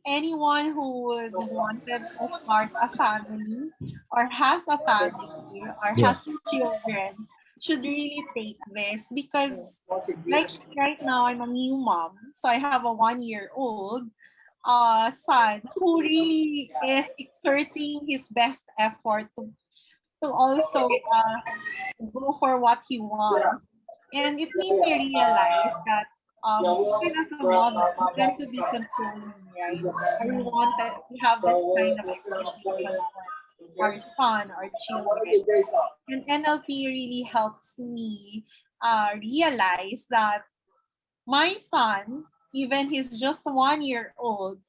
anyone who would wanted to start a family or has a family or Yeah. has children should really take this because like right now I'm a new mom, so I have a 1 year old son who really is exerting his best effort to also go for what he wants. And it made me realize that even as a mother, we tend to be controlling, right? Or we have this kind of expectation for our son, our children. And NLP really helps me realize that my son, even he's just 1 year old,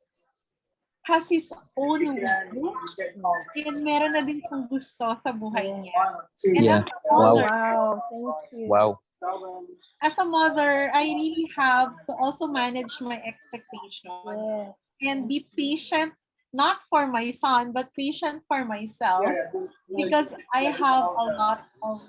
has his own will and meron na din siyang gusto sa buhay niya. And Yeah. as a Oh, mother, wow. Thank you. Wow. I really have to also manage my expectation Yes. and be patient, not for my son, but patient for myself because I have a lot of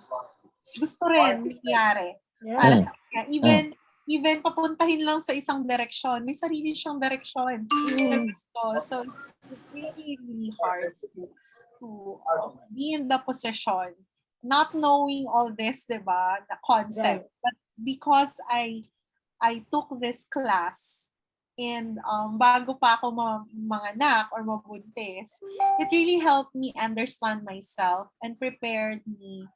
gusto rin nangyari para Yeah. sa kanya. Even papuntahin lang sa isang direksyon, may sarili siyang direksyon na gusto. So it's really, really hard to be in the position, not knowing all this, diba, the concept. Right. But because I took this class and bago pa ako manganak or mabuntis, it really helped me understand myself and prepared me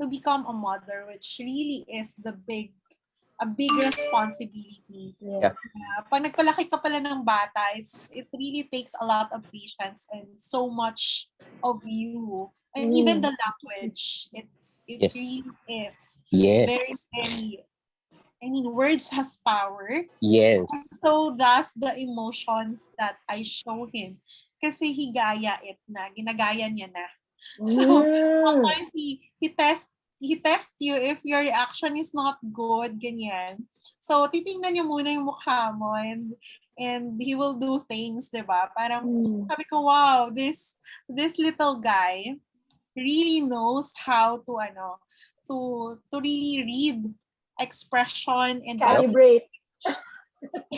to become a mother, which really is a big responsibility. Yes. Pag nagpalaki ka pala ng bata, it really takes a lot of patience and so much of you. And even the language, it Yes. really is very, Yes. very, I mean, words has power. Yes. So does the emotions that I show him. Kasi ginagaya niya na. So sometimes he test you if your reaction is not good, ganyan. So titingnan niya muna yung mukha mo and he will do things, 'di ba? Parang sabi ko, wow, this little guy really knows how to to really read expression and Yep. body Calibrate.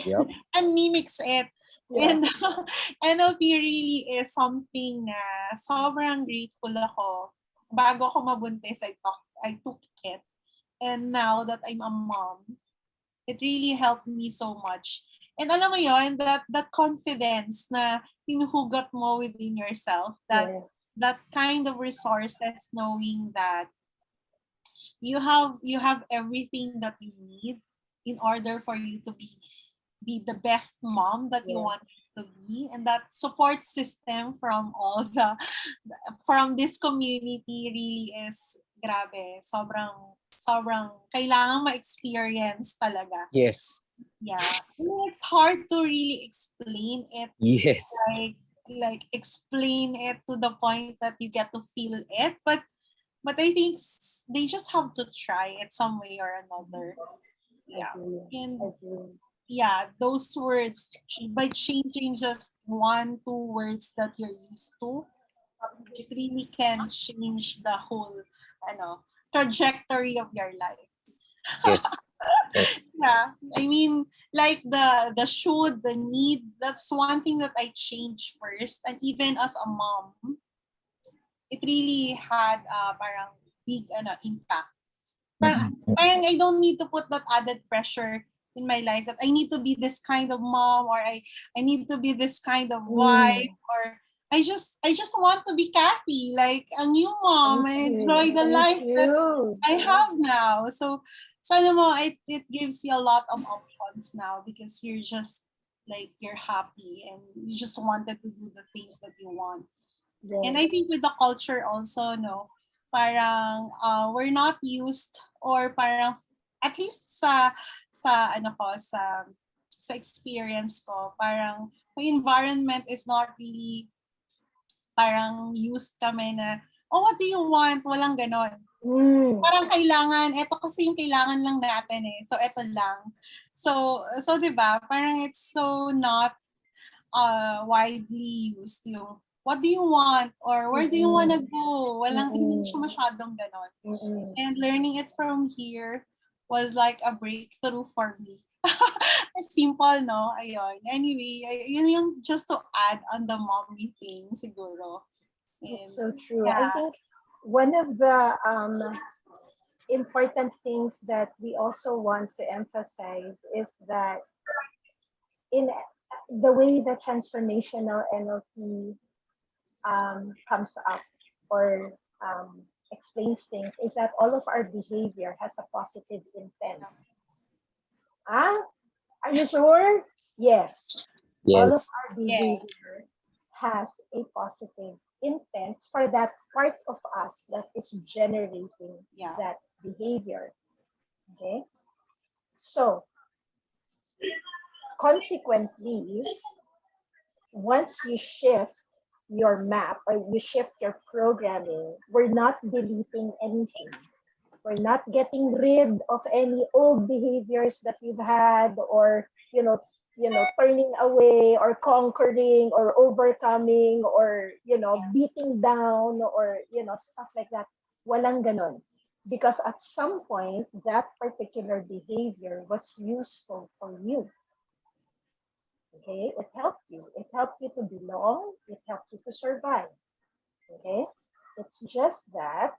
Yep. and mimics it. Yeah. And NLP really is something na sobrang grateful ako. Bago ako mabuntis, I took it. And now that I'm a mom, it really helped me so much. And alam mo yon, that confidence na hinuhugot mo within yourself, Yes. that kind of resources, knowing that you have everything that you need in order for you to be the best mom that you want Yes. to be, and that support system from all from this community really is grabe, sobrang kailangan ma-experience talaga. Yes. Yeah, I mean, it's hard to really explain it, Yes. like explain it to the point that you get to feel it, but I think they just have to try it some way or another. Yeah. Agree. And Agree. yeah, those words, by changing just one, two words that you're used to, it really can change the whole trajectory of your life. Yes. Yes. Yeah. I mean, like the should, the need, that's one thing that I changed first. And even as a mom, it really had parang big impact. Parang I don't need to put that added pressure in my life that I need to be this kind of mom, or I need to be this kind of wife, or I just want to be Cathy, like a new mom, Thank and you. enjoy the Thank life that you. I have now. So alam mo, it gives you a lot of options now because you're just like you're happy and you just wanted to do the things that you want. And Yes. I think with the culture also, no, parang we're not used, or parang at least sa ano ko sa experience ko, parang my environment is not really parang used kami na, oh, what do you want? Walang ganon. Mm. Parang kailangan, eto kasi yung kailangan lang natin eh. So, eto lang. So 'di ba? Parang it's so not widely used yung what do you want or where do you want to Mm-mm. go? Hindi siya Mm-mm. masyadong ganon. Mm-mm. And learning it from here was like a breakthrough for me. Simple, no? Ayun. Anyway, yun yung just to add on the mommy thing siguro. It's And so true. I yeah. think one of the important things that we also want to emphasize is that in the way that transformational NLP comes up or explains things is that all of our behavior has a positive intent. Ah, are you sure? Yes. All of Yes. our Yeah. behavior has a positive intent for that part of us that is generating Yeah. that behavior. Okay. So, consequently, once you shift your map or you shift your programming, we're not deleting anything. We're not getting rid of any old behaviors that we've had, or turning away or conquering or overcoming or beating down or stuff like that. Walang ganon. Because at some point that particular behavior was useful for you. Okay, it helped you. It helped you to belong. It helped you to survive. Okay, it's just that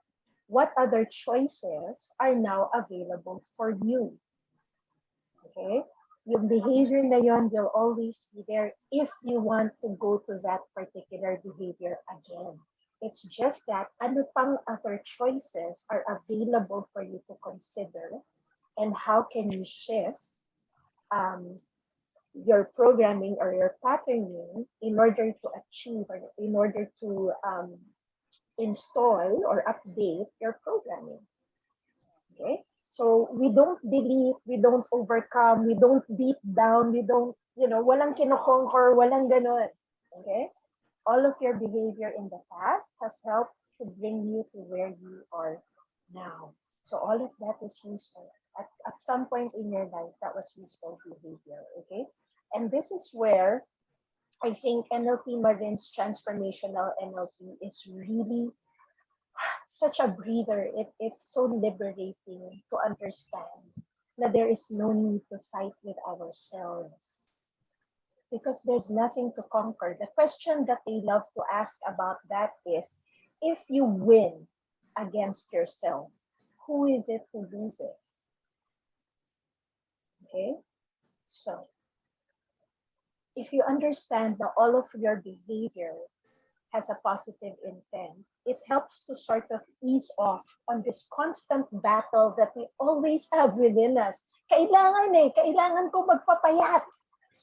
what other choices are now available for you. Okay, yung behavior na yon will always be there if you want to go to that particular behavior again. It's just that ano pang other choices are available for you to consider, and how can you shift um, your programming or your patterning in order to achieve or in order to install or update your programming. Okay? So we don't delete, we don't overcome, we don't beat down, we don't, walang kinokonquer, walang ganon. Okay? All of your behavior in the past has helped to bring you to where you are now. So all of that is useful. At some point in your life, that was useful behavior. Okay? And this is where I think NLP Marin's transformational NLP is really such a breather. It's so liberating to understand that there is no need to fight with ourselves because there's nothing to conquer. The question that they love to ask about that is, if you win against yourself, who is it who loses? Okay? So, if you understand that all of your behavior has a positive intent, it helps to sort of ease off on this constant battle that we always have within us. Kailangan kong magpapayat.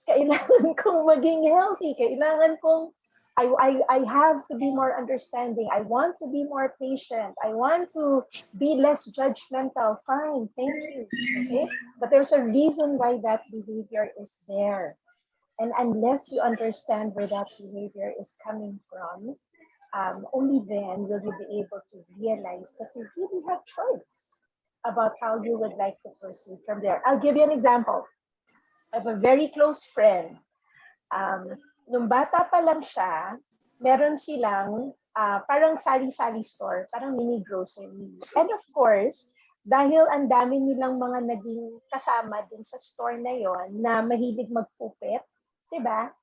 Kailangan kong maging healthy. Kailangan kong, I have to be more understanding. I want to be more patient. I want to be less judgmental. Fine, thank you. Okay? But there's a reason why that behavior is there. And unless you understand where that behavior is coming from, only then will you be able to realize that you really have choice about how you would like to proceed from there. I'll give you an example. I have a very close friend. Nung bata pa lang siya, meron silang parang sari-sari store, parang mini grocery. And of course, dahil ang dami nilang mga naging kasama din sa store na yon na mahilig magpupit, diba?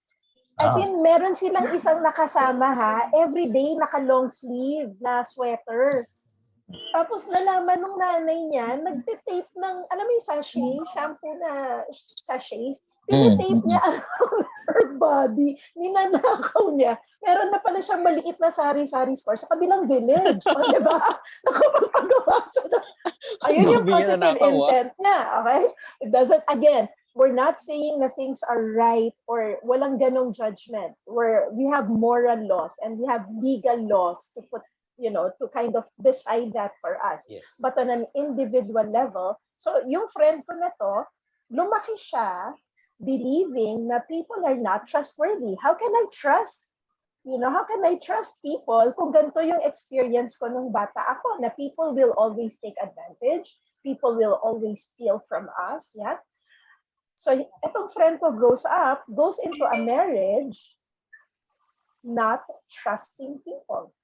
As in, meron silang isang nakasama ha, everyday naka-long sleeve na sweater. Tapos nalaman nung nanay niya, nagtitape ng, alam mo yung sachet, shampoo na sachets, tinitape niya around her body, ninanakaw niya. Meron na pala siyang maliit na sari-sari store sa kabilang village. O, diba? Nakapagpagawa siya na. Ayun yung positive intent niya, okay? It doesn't, again, we're not saying that things are right or walang ganong judgment. We have moral laws and we have legal laws to put, to kind of decide that for us. Yes. But on an individual level, so yung friend ko na to, lumaki siya believing that people are not trustworthy. How can I trust? How can I trust people kung ganito yung experience ko nung bata ako, na people will always take advantage, people will always steal from us, yeah? So, itong friend ko goes into a marriage not trusting people.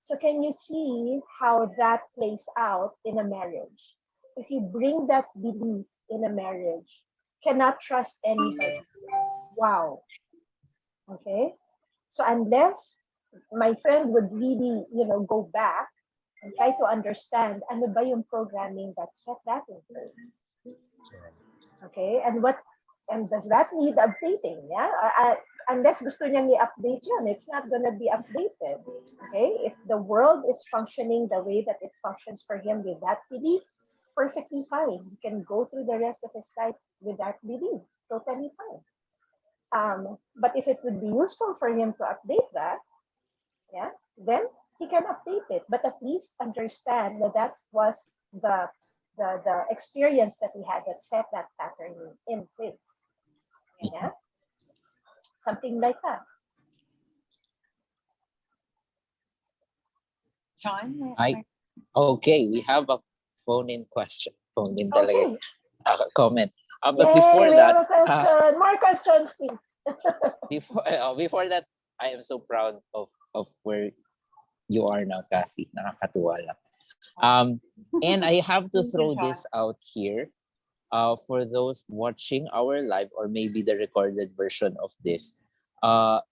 So, can you see how that plays out in a marriage? If you bring that belief in a marriage, cannot trust anybody. Wow. Okay? So, unless my friend would really, go back and try to understand ano ba yung programming that set that in place. Okay, and does that need updating? Yeah, unless gusto niyang i-update yun, it's not gonna be updated. Okay, if the world is functioning the way that it functions for him with that belief, perfectly fine. He can go through the rest of his life with that belief, totally fine. But if it would be useful for him to update that, yeah, then he can update it. But at least understand that was the experience that we had that set that pattern in place. Yeah? Something like that. John? Okay, we have a phone-in question. Phone-in Okay. Comment. But Yay, before we that, have a question. More questions, please. before that, I am so proud of where you are now, Cathy. Nakakatuwa lang. And I have to throw this out here for those watching our live or maybe the recorded version of this.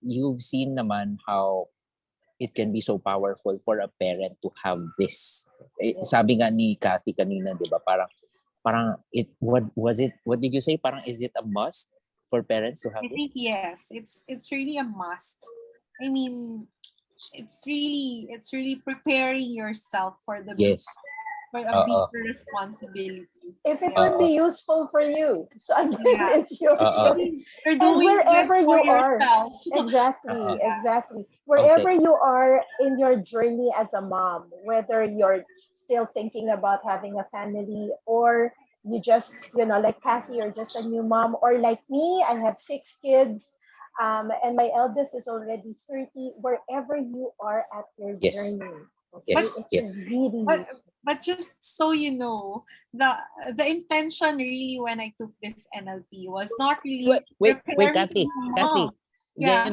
You've seen naman how it can be so powerful for a parent to have this. Sabi nga ni Cathy kanina, di ba? Parang what did you say? Parang is it a must for parents to have this? I think yes, it's really a must. I mean, it's really preparing yourself for the for a bigger responsibility. If it would be useful for you, so again, it's your choice. You're And doing wherever this for you are, yourself. exactly. Wherever you are in your journey as a mom, whether you're still thinking about having a family or you just, like Cathy, you're just a new mom, or like me, I have 6 kids. And my eldest is already 30. Wherever you are at your journey, okay, it's really but just so you know, the intention really when I took this NLP was not really wait, Cathy. Yeah.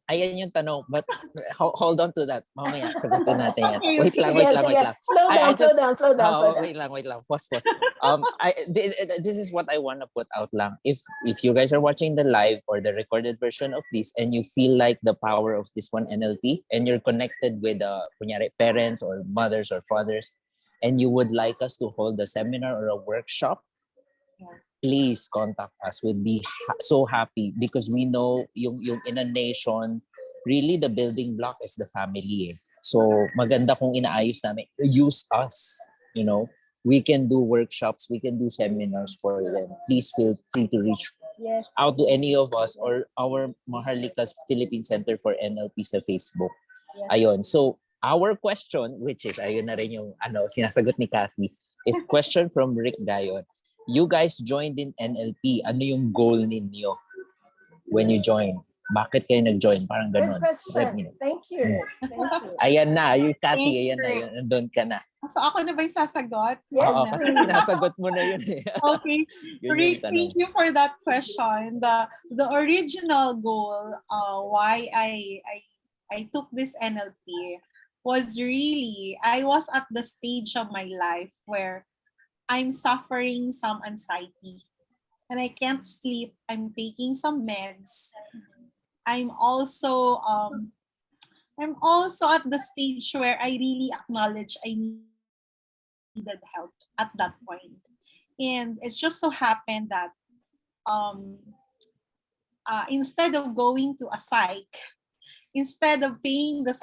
Ayan yung tanong. But hold on to that. Mamaya, sagutin natin yan. Okay, Wait lang, Sige, wait sige. lang. Slow down, slow down, slow down, slow down. Wait lang. Pause. This is what I want to put out lang. If you guys are watching the live or the recorded version of this and you feel like the power of this one NLP and you're connected with kunyari, parents or mothers or fathers and you would like us to hold a seminar or a workshop, please contact us. We'd be so happy because we know yung in a nation, really the building block is the family. So maganda kung inaayos namin. Use us, you know. We can do workshops, we can do seminars for them. Please feel free to reach out to any of us or our Maharlika's Philippine Center for NLP sa Facebook. Ayun. So our question, which is ayun na rin yung sinasagot ni Cathy, is question from Rick Gayon. You guys joined in NLP. Ano yung goal ninyo when you join? Bakit kayo nag-join? Parang ganun. Good question. Thank you. Thank you. Ayan na. Yung Cathy, Thanks, ayan na. Rick. Nandun ka na. So ako na ba yung sasagot? Yes, Oo, kasi sinasagot mo na yun eh. Okay. Yun yung Rick, tanong. thank you for that question. The original goal, why I took this NLP was really, I was at the stage of my life where I'm suffering some anxiety and I can't sleep. I'm taking some meds. I'm also at the stage where I really acknowledge I needed help at that point. And it's just so happened that instead of going to a instead of paying the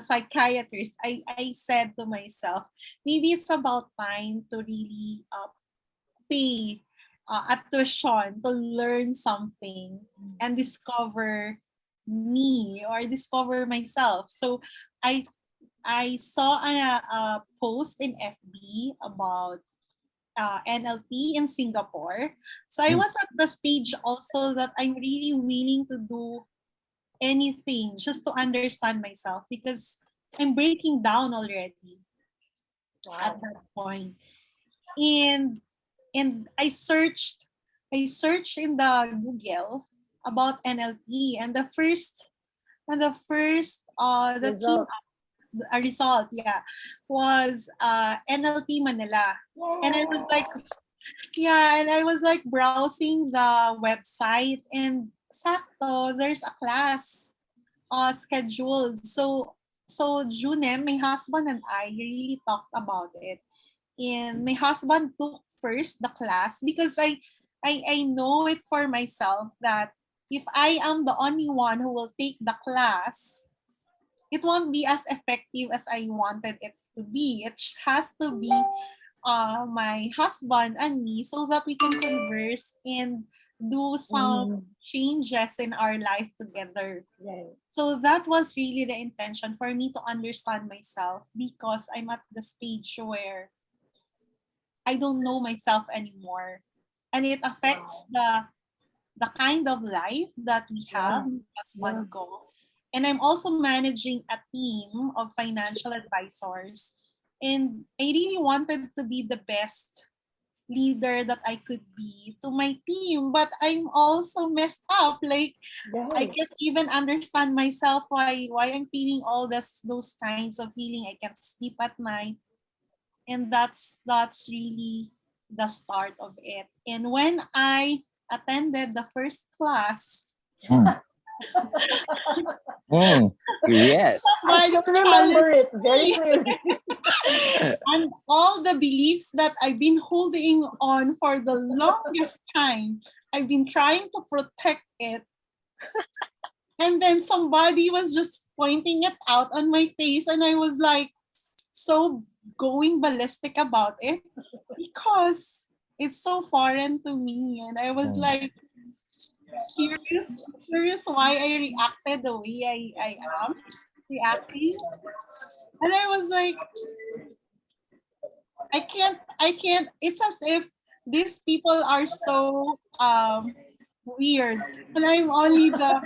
psychiatrist, I said to myself, maybe it's about time to really pay a tuition to learn something and discover me or discover myself. So I saw a post in FB about NLP in Singapore. So I was at the stage also that I'm really willing to do anything just to understand myself because I'm breaking down already at that point. And I searched in the Google about NLP and the first that came up, a result was NLP Manila. And I was like browsing the website and sakto there's a class scheduled. So June, my husband and I really talked about it. And my husband took first the class because I know it for myself that if I am the only one who will take the class, it won't be as effective as I wanted it to be. It has to be my husband and me so that we can converse and do some changes in our life together. So that was really the intention for me to understand myself because I'm at the stage where I don't know myself anymore. And it affects the kind of life that we have as one go. And I'm also managing a team of financial advisors. And I really wanted to be the best leader that I could be to my team, but I'm also messed up. Like I can't even understand myself why I'm feeling all those kinds of feeling. I can't sleep at night. And that's really the start of it. And when I attended the first class, yes, I can remember it very clearly. and all the beliefs that I've been holding on for the longest time, I've been trying to protect it. And then somebody was just pointing it out on my face, and I was like so going ballistic about it because it's so foreign to me. And I was like curious why I reacted the way I am reacting. And I was like, I can't, it's as if these people are so weird. And I'm only the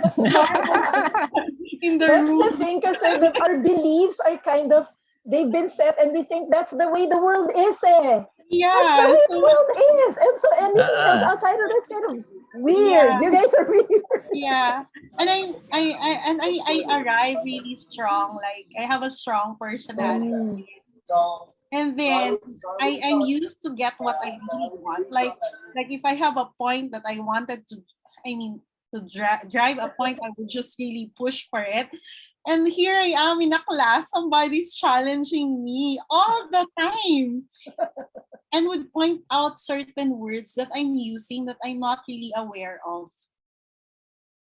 in the That's room. the thing, because our beliefs are kind of, they've been set and we think that's the way the world is. That's Yeah. the way the world is. And so anything else outside of that's kind of Weird. Yeah, You guys are really weird. yeah. And I arrive really strong. Like I have a strong personality. Mm. And then I'm used to get what I really want. Like if I have a point that I wanted to, I mean, to drive a point, I would just really push for it. And here I am in a class, somebody's challenging me all the time and would point out certain words that I'm using that I'm not really aware of.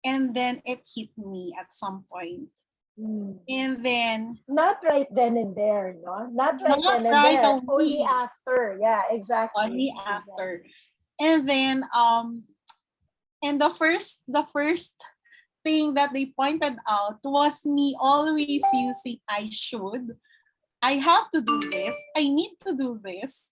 And then it hit me at some point. Mm. And then Not right then and there, no? Not right not then and right there. Only away, after. Yeah, exactly. only after. Exactly. And then and the first thing that they pointed out was me always using I should. I have to do this. I need to do this.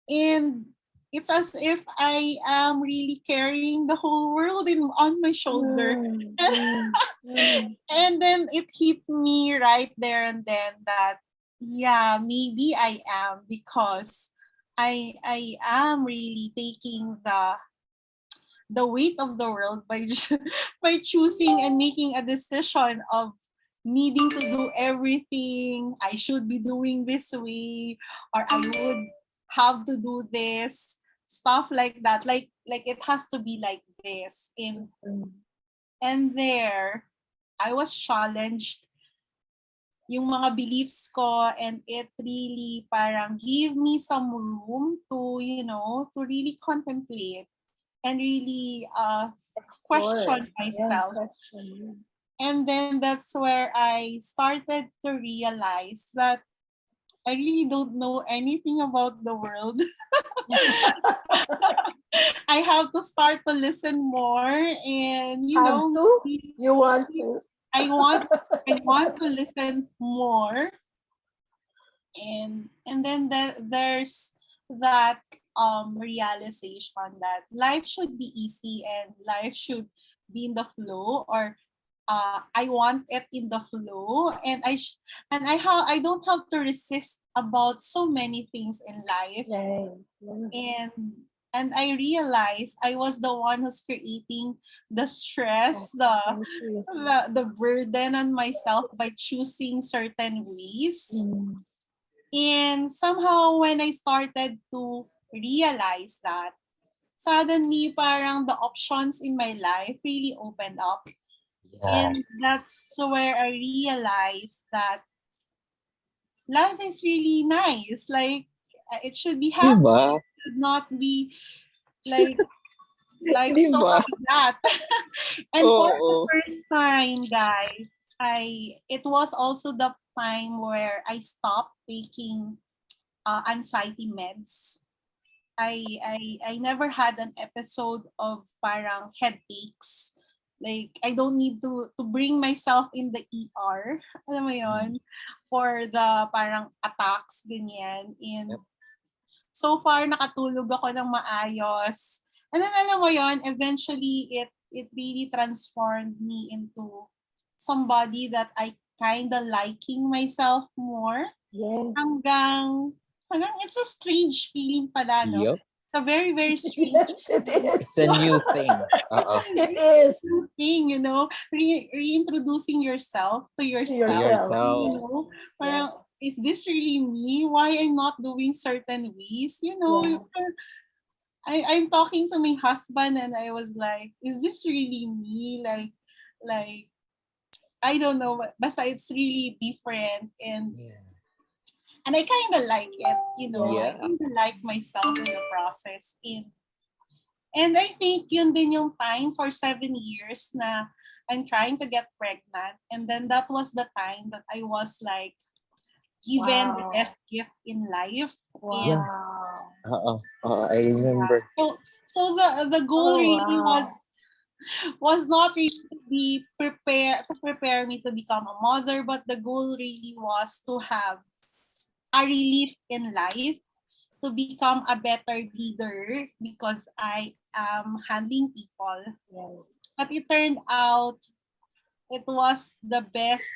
And it's as if I am really carrying the whole world on my shoulder. Mm, mm, mm. And then it hit me right there and then that yeah, maybe I am because I am really taking the weight of the world by by choosing and making a decision of needing to do everything. I should be doing this way, or I would have to do this stuff like that. Like it has to be like this. Mm. And there, I was challenged yung mga beliefs ko, and it really parang give me some room to, to really contemplate and really Explore. question Yeah, myself. question. And then that's where I started to realize that I really don't know anything about the world. I have to start to listen more and Have to? You want to? I want I want to listen more, and then there's that realization that life should be easy and life should be in the flow, or I want it in the flow, and I don't have to resist about so many things in life. Right. Yeah. And I realized I was the one who's creating the stress, Constantly. the burden on myself by choosing certain ways. Mm. And somehow when I started to realize that, suddenly parang the options in my life really opened up. Yeah. And that's where I realized that life is really nice. Like it should be Di happy. ba? It should not be like Di so ba? like that. And for the Oo. first time, guys, it was also the time where I stopped taking anxiety meds. I never had an episode of parang headaches. Like I don't need to bring myself in the ER. Alam mo yon, for the parang attacks ganyan. And Yep. so far nakatulog ako ng maayos. And then alam mo yon, eventually it really transformed me into somebody that I kind of liking myself more, Yeah. hanggang it's a strange feeling pala, no? Yup. It's a very, very strange Yes, it feeling. is. It's a new thing. Oo. It is. Thing, reintroducing yourself to To To yourself. yourself. yourself. Yes. Parang, Yes. is this really me? Why I'm not doing certain ways? Yeah. I'm talking to my husband and I was like, is this really me? Like I don't know, basta it's really different, Yeah. and I kind of like it, I Yeah. Yeah. kind of like myself in the process. And I think yun din yung time for 7 years na I'm trying to get pregnant. And then that was the time that I was like given the Wow. best gift in life. And Yeah. Wow. Oo. Oo. I remember. so the goal Oh, really wow. was not really to prepare me to become a mother, but the goal really was to have a relief in life, to become a better leader because I am handling people. Yeah. But it turned out it was the best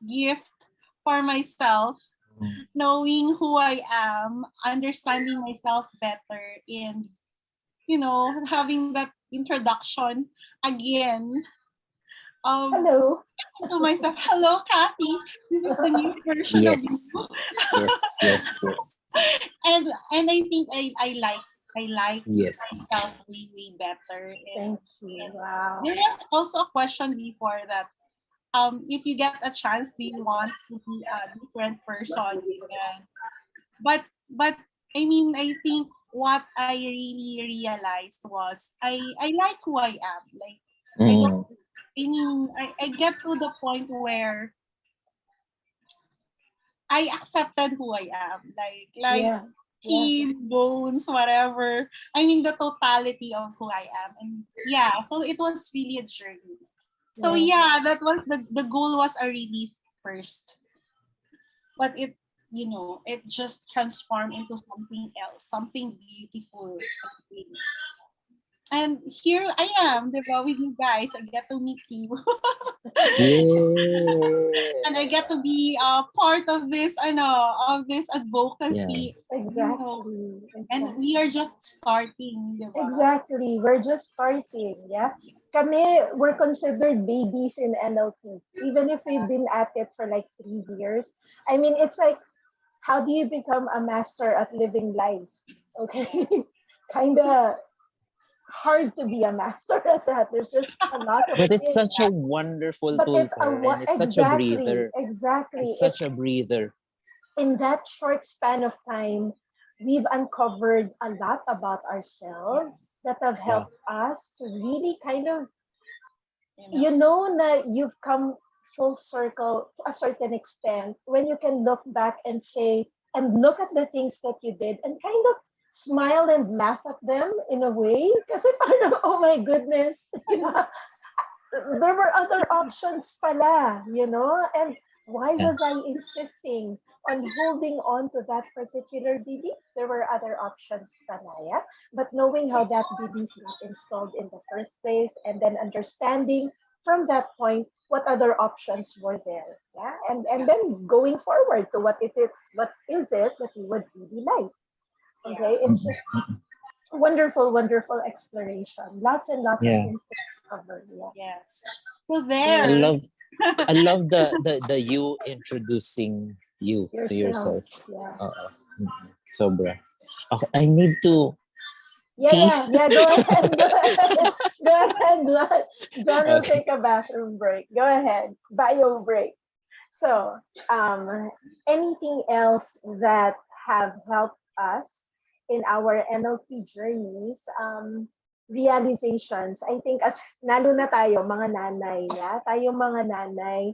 gift for myself, knowing who I am, understanding myself better, and having that introduction again. Hello. To myself, hello, Cathy. This is the new version of you. Yes. Yes. Yes. Yes. And I think I like Yes. myself way way better. Thank you. And Wow. there was also a question before that, if you get a chance, do you want to be a different person? And but I mean, I think what I really realized was I like who I am. Like, I don't. Mm. I mean, I get to the point where I accepted who I am. Like Yeah. Yeah. skin, bones, whatever. I mean, the totality of who I am. And yeah, so it was really a journey. So Yeah. yeah, that was the goal was a relief first. But it just transformed into something else, something beautiful. And here I am, diba, with you guys. I get to meet you. And I get to Yeah. be part of this, of this Yeah. advocacy, Exactly. and we Exactly. are just starting, diba? Exactly. We're just starting. Yeah. Kami, we're considered babies in NLP. Even if we've been at it for like 3 years. I mean, it's like, how do you become a master at living life? Okay. Kind of hard to be a master at that. There's just a lot of But it's things. such a wonderful But tool it's for her, and it's such a exactly, breather. exactly. It's It's such a breather. in that short span of time, we've uncovered a lot about Yeah, ourselves that have Yeah. helped us to really kind of, you know. you know, that you've come full circle to a certain extent when you can look back and say, and look at the things that you did and kind of smile and laugh at them in a way. Kasi parang, oh my goodness, there were other options pala, and why Yeah. was I insisting on holding on to that particular belief? There were other options pala, yeah? But knowing how that belief got installed in the first place and then understanding from that point what other options were there, yeah? And then going forward to what is it that you would really like? Yeah. Okay, it's just Mm-mm. wonderful, wonderful exploration. Lots and lots of Yeah. things to discover, yeah. Yes. So I Very there. love I love the you introducing you to yourself. yourself. Yeah. Mm-mm. Sobra. Okay, I need to Yeah, pee. yeah, yeah. Go ahead. Go ahead. Go ahead, John. John will Okay. take a bathroom break. Go ahead. Bio break. So, anything else that have helped us in our NLP journeys, realizations, I think as lalo na tayo, mga nanay, yeah? Tayo mga nanay,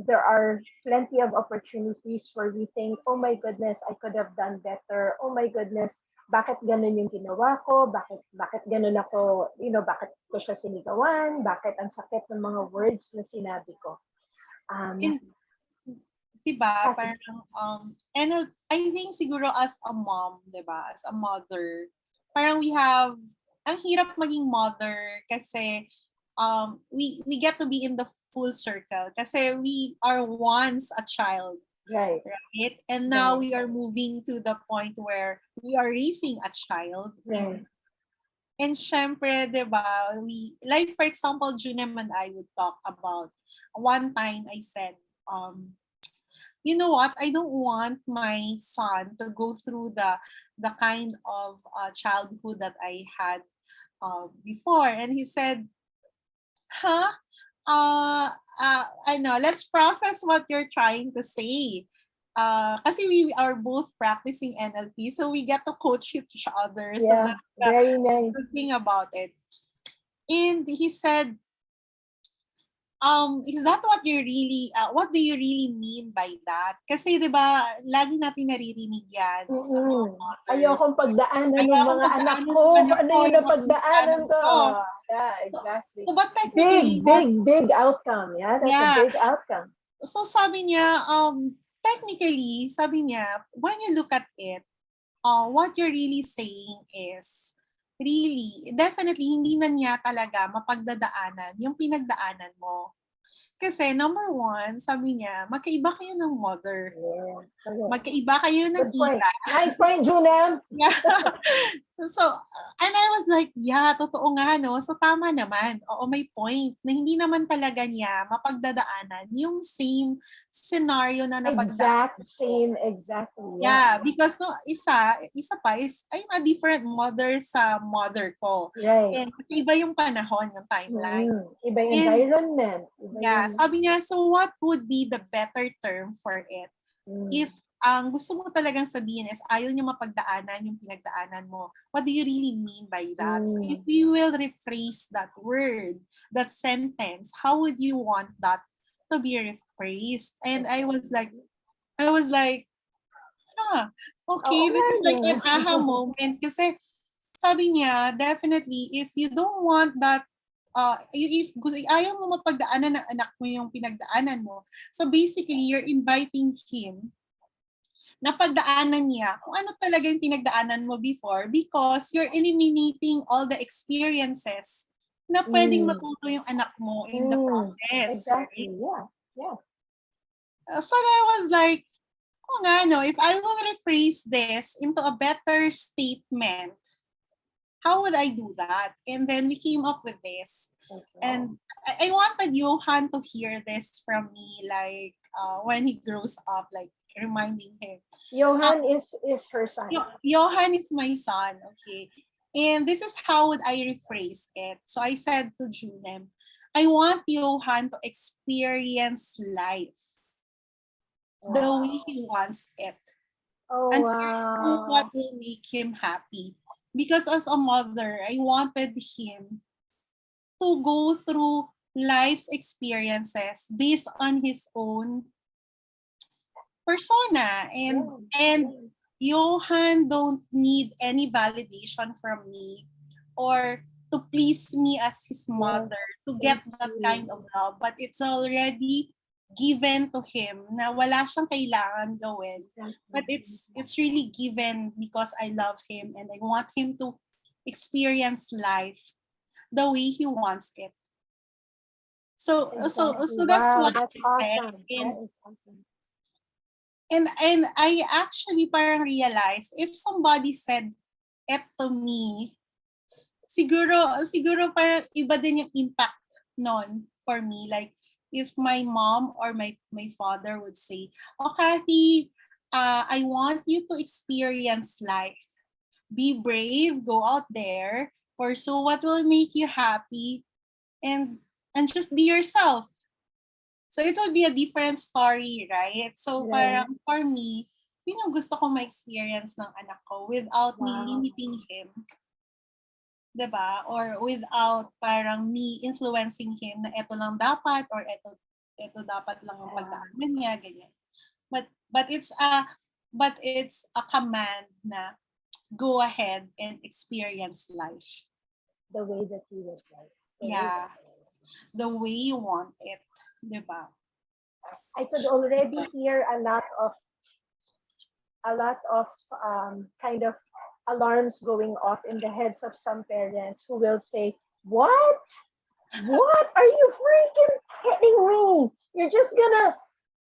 there are plenty of opportunities where we think, oh my goodness, I could have done better. Oh my goodness, bakit ganun yung ginawa ko? Bakit ganun ako, bakit ko siya sinigawan? Bakit ang sakit ng mga words na sinabi ko? And diba, Kathy. parang, and I think siguro as a mom, diba, as a mother, parang ang hirap maging mother kasi we get to be in the full circle kasi we are once a child, Right. right? And now Right. we are moving to the point where we are raising a child. Right. And syempre, di ba, like for example, Junem and I would talk about, one time I said, you know what, I don't want my son to go through the kind of childhood that I had before. And he said, huh? I know, let's process what you're trying to say. Kasi we are both practicing NLP, so we get to coach each other. So Yeah. that's Very the nice. thing about it. And he said, is that what do you really mean by that? Kasi 'di ba, lagi natin naririnig 'yan sa mga Mm-mm. mothers. Ayokong pagdaanan Kaya ng kung mga anak pagdaanan ng ko. anak Ano ko yung yung napagdaanan pagdaanan ko? ko. Yeah, So, exactly. so but technically, Big, big, big outcome. Yeah, that's a yeah. big outcome. So sabi niya, technically, sabi niya, when you look at it, what you're really saying is, really, definitely, hindi na niya talaga mapagdadaanan yung pinagdaanan mo. Kasi number one, sabi niya, magkaiba kayo ng mother. Yes. Okay. Magkaiba kayo ng Good point. ina. Nice point, Junem. So, and I was like, yeah, totoo nga, no? So, tama naman. Oo, may point na hindi naman talaga niya mapagdadaanan yung same scenario na napagdaanan. Exactly, yeah. Yeah, because no, isa pa is, I'm a different mother sa mother ko. Right. And iba yung panahon, yung timeline. Iba yung And environment. yeah, sabi niya, so what would be the better term for it? If ang gusto mo talagang sabihin is ayaw niyo mapagdaanan yung pinagdaanan mo, what do you really mean by that? So if we will rephrase that word, that sentence, how would you want that to be rephrased? And I was like, okay, this is like an aha moment. Kasi sabi niya, definitely, if you don't want that, if ayaw mo mapagdaanan ng anak mo yung pinagdaanan mo, so basically, you're inviting him na pagdaanan niya kung ano talaga yung pinagdaanan mo before because you're eliminating all the experiences na pwedeng matuto yung anak mo in the process. Exactly, right? yeah. So I was like, oh nga no, if I will rephrase this into a better statement, how would I do that? And then we came up with this. Okay. And I wanted Johan to hear this from me, like when he grows up, like reminding him. Johan is her son. Johan is my son, okay. And this is how would I rephrase it. So I said to Junem, I want Johan to experience life the way he wants it. And pursue what will make him happy. Because as a mother, I wanted him to go through life's experiences based on his own persona. And Johan don't need any validation from me or to please me as his mother to get that kind of love. But it's already given to him na wala siyang kailangan gawin. But it's really given because I love him and I want him to experience life the way he wants it. So that's what that's he awesome. said. That is awesome. And I actually parang realized if somebody said it to me, siguro parang iba din yung impact nun for me. Like if my mom or my father would say, oh Cathy, I want you to experience life. Be brave, go out there, pursue what will make you happy, and just be yourself. So it will be a different story, right? So parang for me, yun yung gusto kong ma-experience ng anak ko without me limiting him. Diba? Or without parang me influencing him na eto lang dapat or eto dapat lang ang pagdaanan niya, ganyan. But it's a command na go ahead and experience life. The way that you would like. The way you want it. Diba? I could already hear a lot of kind of alarms going off in the heads of some parents who will say, what are you freaking kidding me? You're just gonna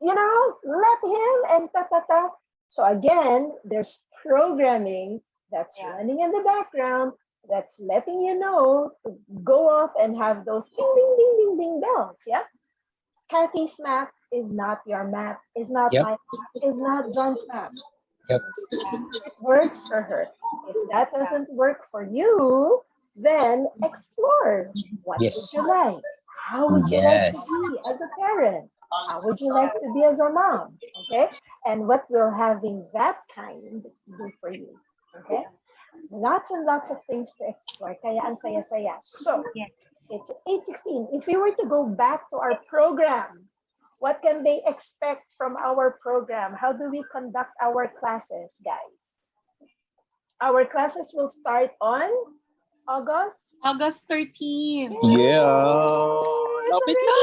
let him and ta. So again, there's programming that's running in the background that's letting you know to go off and have those ding ding ding ding ding bells. Yeah. Cathy's map is not your map, is not my map, is not John's map. Yep. It works for her. If that doesn't work for you, then explore. What would you like? How would you like to be as a parent? How would you like to be as a mom? Okay? And what will having that kind do for you? Okay? Lots and lots of things to explore. Kaya ang saya-saya. So, it's 8:16. If we were to go back to our program, what can they expect from our program? How do we conduct our classes, guys? Our classes will start on August 13th. Yeah. Lapit na.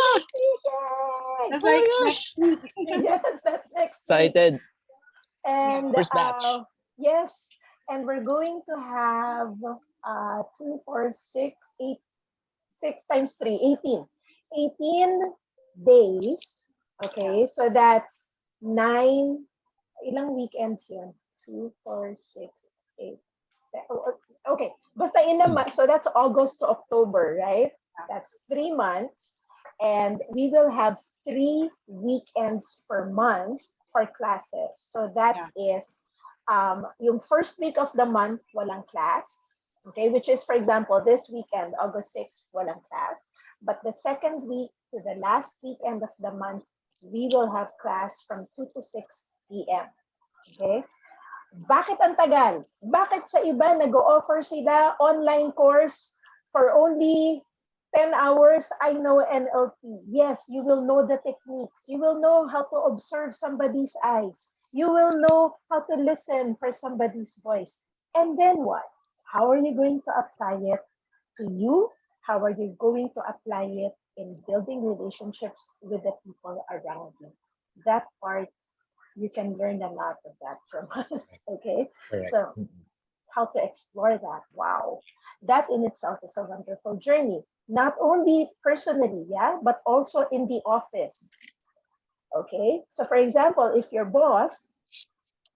That's like next week. Yes, that's next week. Excited. And first batch. Yes, and we're going to have 2, 4, 6, 8, 6 times 3, 18. 18 days. Okay, so that's 9, ilang weekends yun? 2, 4, 6, 8. Okay, basta in a month, so that's August to October, right? That's 3 months, and we will have 3 weekends per month for classes. So that is yung first week of the month, walang class, okay, which is, for example, this weekend, August 6th, walang class. But the second week to the last weekend of the month, we will have class from 2 to 6 p.m. Okay? Bakit ang tagal? Bakit sa iba nag-o-offer sila online course for only 10 hours? I know NLP. Yes, you will know the techniques. You will know how to observe somebody's eyes. You will know how to listen for somebody's voice. And then what? How are you going to apply it to you? How are you going to apply it in building relationships with the people around you? That part, you can learn a lot of that from us, okay? Correct. So how to explore that, wow. That in itself is a wonderful journey, not only personally, yeah, but also in the office, okay? So for example, if your boss,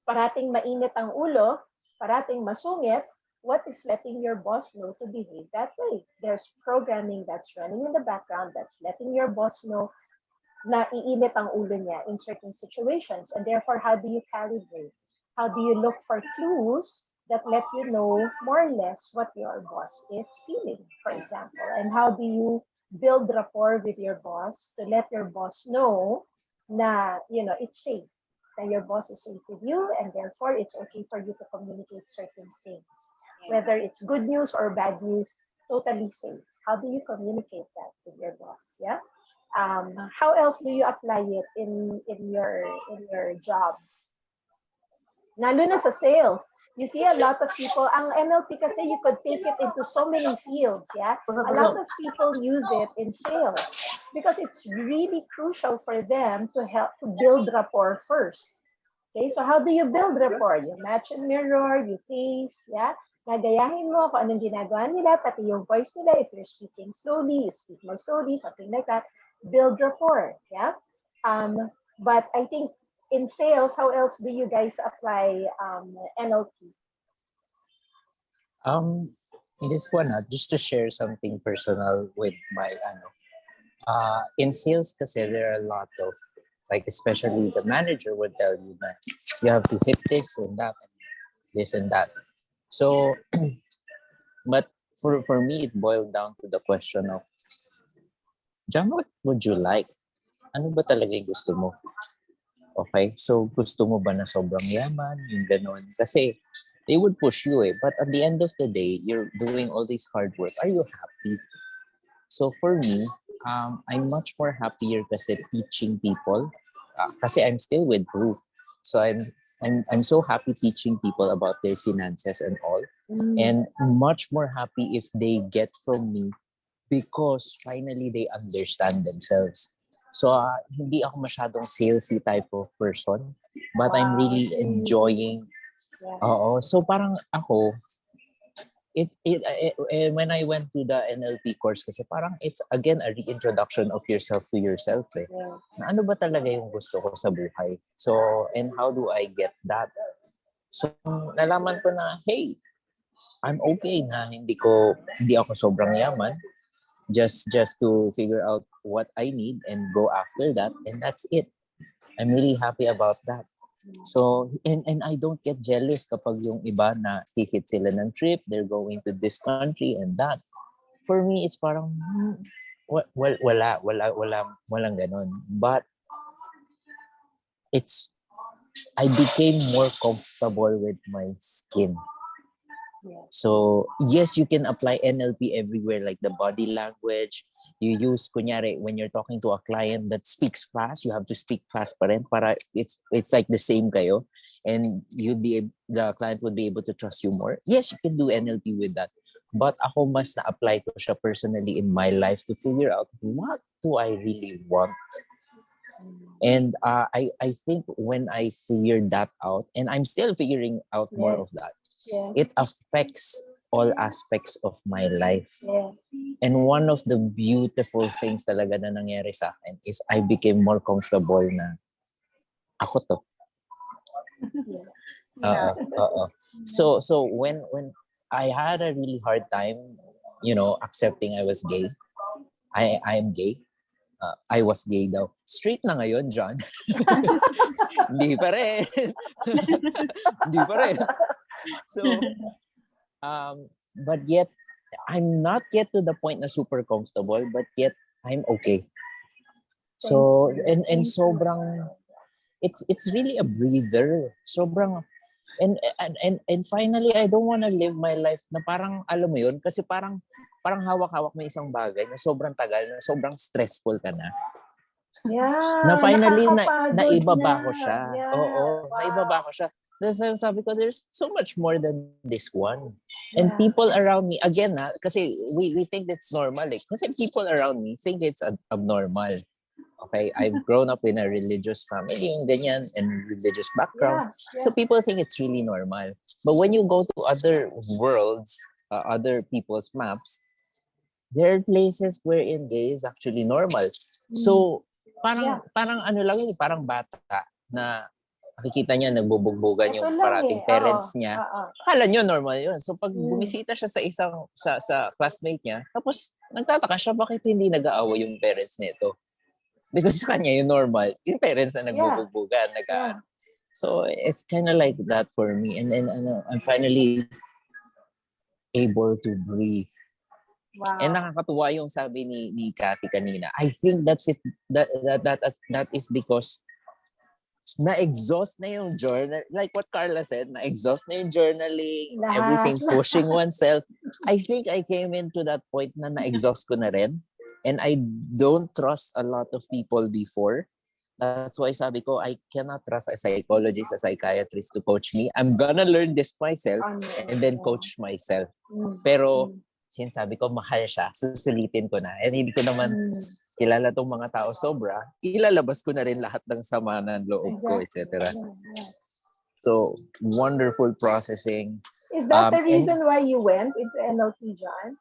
parating mainit ang ulo, parating masungit, what is letting your boss know to behave that way? There's programming that's running in the background that's letting your boss know na iinit ang ulo niya in certain situations. And therefore, how do you calibrate? How do you look for clues that let you know more or less what your boss is feeling, for example? And how do you build rapport with your boss to let your boss know na, you know, it's safe, that your boss is safe with you, and therefore it's okay for you to communicate certain things. Whether it's good news or bad news, totally safe. How do you communicate that with your boss? Yeah. How else do you apply it in your jobs? Lalo na sa sales. You see a lot of people, ang NLP kasi you could take it into so many fields, yeah? A lot of people use it in sales because it's really crucial for them to help to build rapport first. Okay, so how do you build rapport? You match and mirror, you pace, yeah? Nagayahin mo kung anong ginagawa nila, pati yung voice nila. If you're speaking slowly, you speak more slowly, something like that. Build rapport, yeah? But I think in sales, how else do you guys apply NLP? This one, just to share something personal with my in sales kasi there are a lot of, like, especially the manager would tell you that you have to hit this and that and this and that. So, but for me, it boiled down to the question of, John, what would you like? Ano ba talaga yung gusto mo? Okay? So, gusto mo ba na sobrang yaman? Yung ganon. Kasi, they would push you eh. But at the end of the day, you're doing all this hard work. Are you happy? So, for me, I'm much more happier kasi teaching people. Kasi I'm still with Proof. So, I'm so happy teaching people about their finances and all. And much more happy if they get from me because finally they understand themselves. So, hindi ako masyadong salesy type of person, but I'm really enjoying. Oo. So, parang ako, when I went to the NLP course kasi parang it's again a reintroduction of yourself to yourself eh. Na ano ba talaga yung gusto ko sa buhay? So, and how do I get that? So, nalaman ko na, hey, I'm okay na hindi ako sobrang yaman. Just to figure out what I need and go after that, and that's it. I'm really happy about that. So, and I don't get jealous kapag yung iba na hihit sila ng trip, they're going to this country and that. For me, it's parang walang ganon. But I became more comfortable with my skin. So, yes, you can apply NLP everywhere, like the body language. You use, kunyari, when you're talking to a client that speaks fast, you have to speak fast pa rin para it's like the same kayo. And the client would be able to trust you more. Yes, you can do NLP with that. But ako mas na-apply ko siya personally in my life to figure out what do I really want. And I think when I figured that out, and I'm still figuring out more of that, it affects all aspects of my life. And one of the beautiful things talaga na nangyari sa akin is I became more comfortable na ako to. So when I had a really hard time, accepting I was gay. I am gay. I was gay daw. Straight na ngayon, John. Hindi pa rin. Hindi pa rin. So, but yet, I'm not yet to the point na super comfortable, but yet, I'm okay. So, and sobrang, it's really a breather. Sobrang, and finally, I don't want to live my life na parang, alam mo yun, kasi parang hawak-hawak mo isang bagay na sobrang tagal, na sobrang stressful ka na. Yeah, Na finally, nakakapagod naibaba na. ko siya. Yeah, Oo, wow. naibaba ko siya. Tapos sabi ko, there's so much more than this one. And people around me, again, kasi we think it's normal. Kasi people around me think it's abnormal. Okay, I've grown up in a religious family, yung ganyan, and religious background. So people think it's really normal. But when you go to other worlds, other people's maps, there are places wherein gay is actually normal. So parang ano lang yun, parang bata na nakikita niya nagbubugbugan yung parating parents niya. Akala niyo normal yun. So pag bumisita siya sa isang sa classmate niya, tapos nagtataka siya bakit hindi nag-aaway yung parents nito. Because sa kanya yung normal, yung parents na nagbubugbugan, So it's kind of like that for me. And then I'm finally able to breathe. Wow. And nakakatuwa yung sabi ni Cathy kanina. I think that's it. That is because na-exhaust na yung journal. Like what Carla said, na-exhaust na yung journaling, everything, pushing oneself. I think I came into that point na na-exhaust ko na rin. And I don't trust a lot of people before. That's why sabi ko, I cannot trust a psychologist, a psychiatrist to coach me. I'm gonna learn this myself and then coach myself. Pero since sabi ko, mahal siya, susulitin ko na. And hindi ko naman kilala tong mga tao sobra, ilalabas ko na rin lahat ng sama ng loob ko, etc. So, wonderful processing. Is that the reason why you went into NLP, John?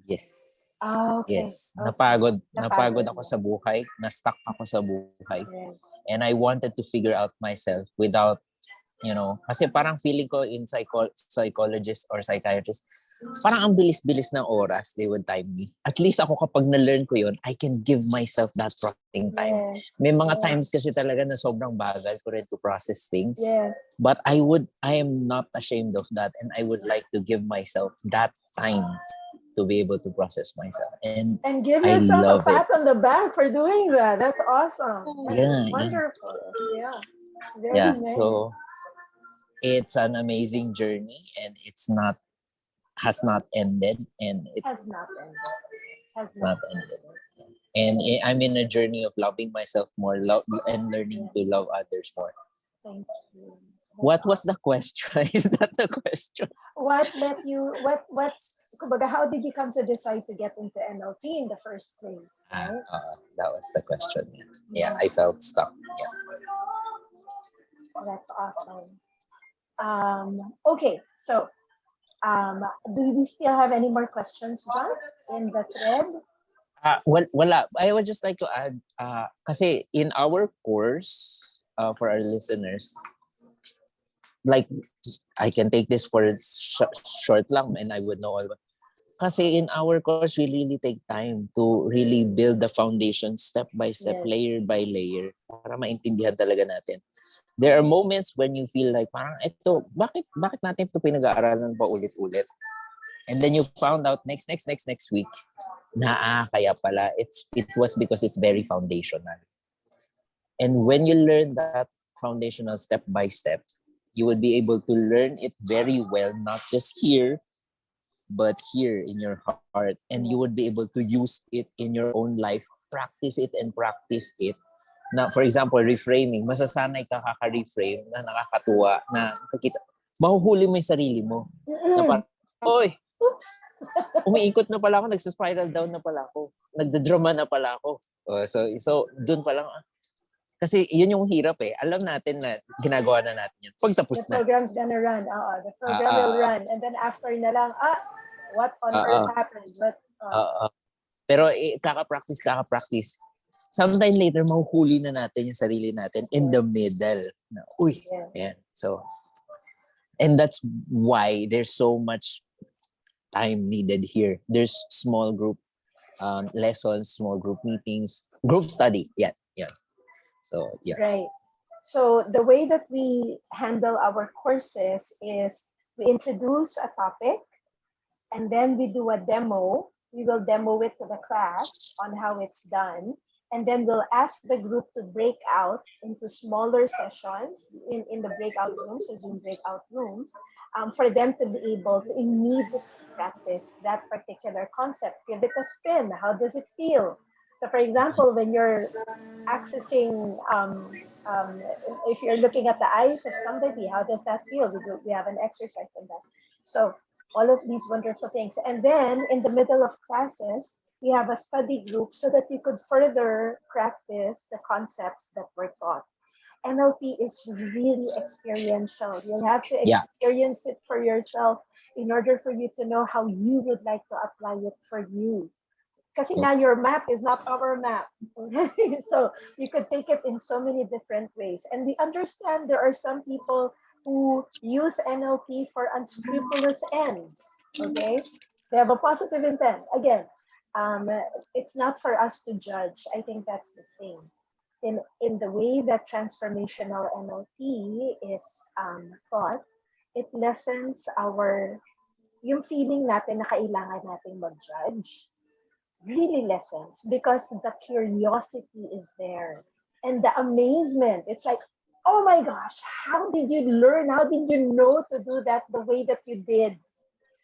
Yes. Okay. Yes. Napagod ako sa buhay. Na-stuck ako sa buhay. And I wanted to figure out myself without, kasi parang feeling ko in psychologist or psychiatrist, parang ang bilis-bilis ng oras, they would time me. At least ako kapag na-learn ko yun, I can give myself that processing time. May mga times kasi talaga na sobrang bagal ko rin to process things. But I am not ashamed of that, and I would like to give myself that time to be able to process myself. And give yourself a pat on the back for doing that. That's awesome. That's wonderful. Yeah. Very nice. So it's an amazing journey, and has not ended, and it has not ended. And I'm in a journey of loving myself more, and learning to love others more. Thank you. What was the question? Is that the question? What let you? How did you come to decide to get into NLP in the first place? Right? That was the question. Yeah, I felt stuck. Yeah. That's awesome. Okay, so do we still have any more questions, John, in the thread? Wala. I would just like to add, kasi in our course, for our listeners, like, I can take this for short lang and I would know all. Kasi in our course, we really take time to really build the foundation step by step, layer by layer, para maintindihan talaga natin. There are moments when you feel like, parang ito, bakit natin ito pinag-aaralan pa ulit-ulit? And then you found out next week, kaya pala, it was because it's very foundational. And when you learn that foundational step by step, you will be able to learn it very well, not just here, but here in your heart. And you would be able to use it in your own life, practice it. Now, for example, reframing. Masasanay ka kaka-reframe na nakakatuwa, na nakikita, mahuhuli mo yung sarili mo. Na parang, oy, umiikot na pala ako, nagsa-spiral down na pala ako, nagdadrama na pala ako. So dun pa lang, kasi yun yung hirap eh. Alam natin na ginagawa na natin yun. Pagtapos na. The program's gonna run. The program will run. And then after na lang, what on earth happened? But, pero kaka-practice. Sometime later, mahuhuli na natin yung sarili natin in the middle. Uy, yeah. So, And that's why there's so much time needed here. There's small group lessons, small group meetings, group study. Yeah, yeah. So yeah. Right. So the way that we handle our courses is we introduce a topic and then we do a demo. We will demo it to the class on how it's done. And then we'll ask the group to break out into smaller sessions in the breakout rooms, the Zoom breakout rooms, for them to be able to immediately practice that particular concept. Give it a spin. How does it feel? So, for example, when you're accessing, if you're looking at the eyes of somebody, how does that feel? We have an exercise in that. So all of these wonderful things. And then in the middle of classes, we have a study group so that you could further practice the concepts that were taught. NLP is really experiential. You'll have to Yeah. experience it for yourself in order for you to know how you would like to apply it for you. Kasi Yep. now your map is not our map. Okay? So you could take it in so many different ways. And we understand there are some people who use NLP for unscrupulous ends. Okay? They have a positive intent. Again, um, it's not for us to judge. I think that's the thing. In the way that transformational NLP is taught, it lessens yung feeling natin na kailangan nating mag-judge really lessens because the curiosity is there and the amazement. It's like, oh my gosh, how did you learn? How did you know to do that the way that you did?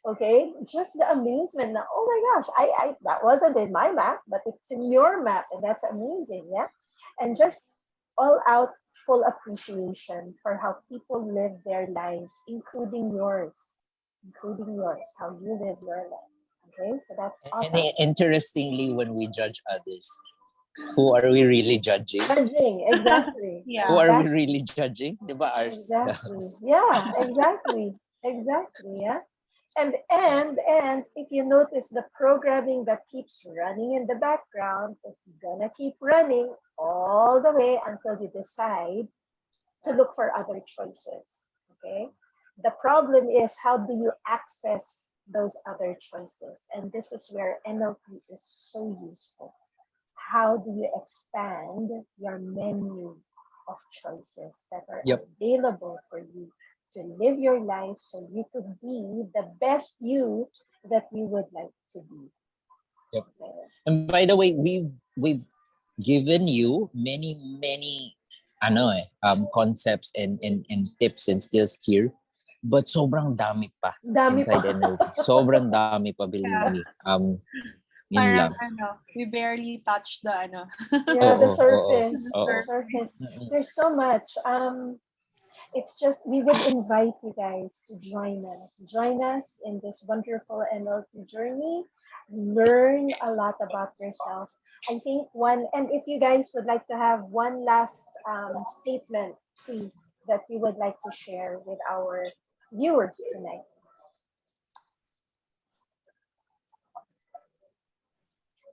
Okay, just the amazement. Now, oh my gosh, I that wasn't in my map, but it's in your map, and that's amazing, yeah. And just all out full appreciation for how people live their lives, including yours, how you live your life. Okay, so that's And awesome. interestingly, when we judge others, who are we really judging? Judging, exactly, Who Yeah. are we exactly, really judging? Diba exactly. ourselves? Yeah, exactly, exactly. Yeah. And if you notice the programming that keeps running in the background is gonna keep running all the way until you decide to look for other choices. Okay. The problem is how do you access those other choices? And this is where NLP is so useful. How do you expand your menu of choices that are Yep. available for you to live your life so you could be the best you that you would like to be? Yep. Okay. And by the way, we've given you many concepts and tips and skills here. But sobrang dami pa Dami pa. inside NLP. Sobrang dami pa, believe Yeah. me. Yun Parang lang. we barely touched the Yeah, the Oo, oo, surface, the oo. surface. Mm-mm. There's so much. It's just we would invite you guys to join us. Join us in this wonderful NLP journey. Yes. Learn a lot about yourself. I think one, and if you guys would like to have one last statement, please, that you would like to share with our viewers tonight.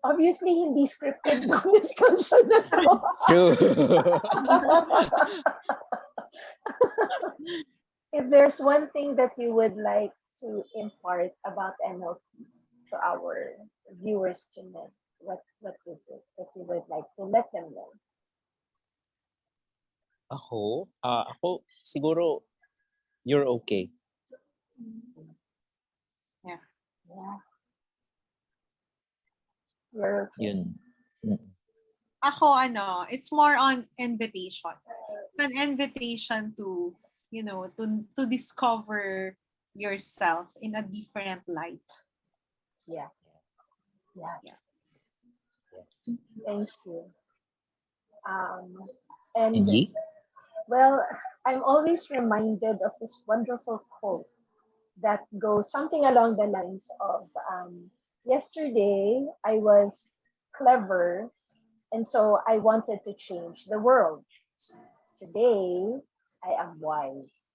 Obviously, hindi scripted ng discussion na to. True. If there's one thing that you would like to impart about NLP to our viewers tonight, what is it that you would like to let them know? Ako siguro you're okay. Yeah. Yeah, you're okay. Yun. Mm. Ako, it's more on invitation. It's an invitation to, to discover yourself in a different light. Yeah, yeah. Yeah. Thank you. And And Yi? well, I'm always reminded of this wonderful quote that goes something along the lines of yesterday I was clever and so I wanted to change the world. Today I am wise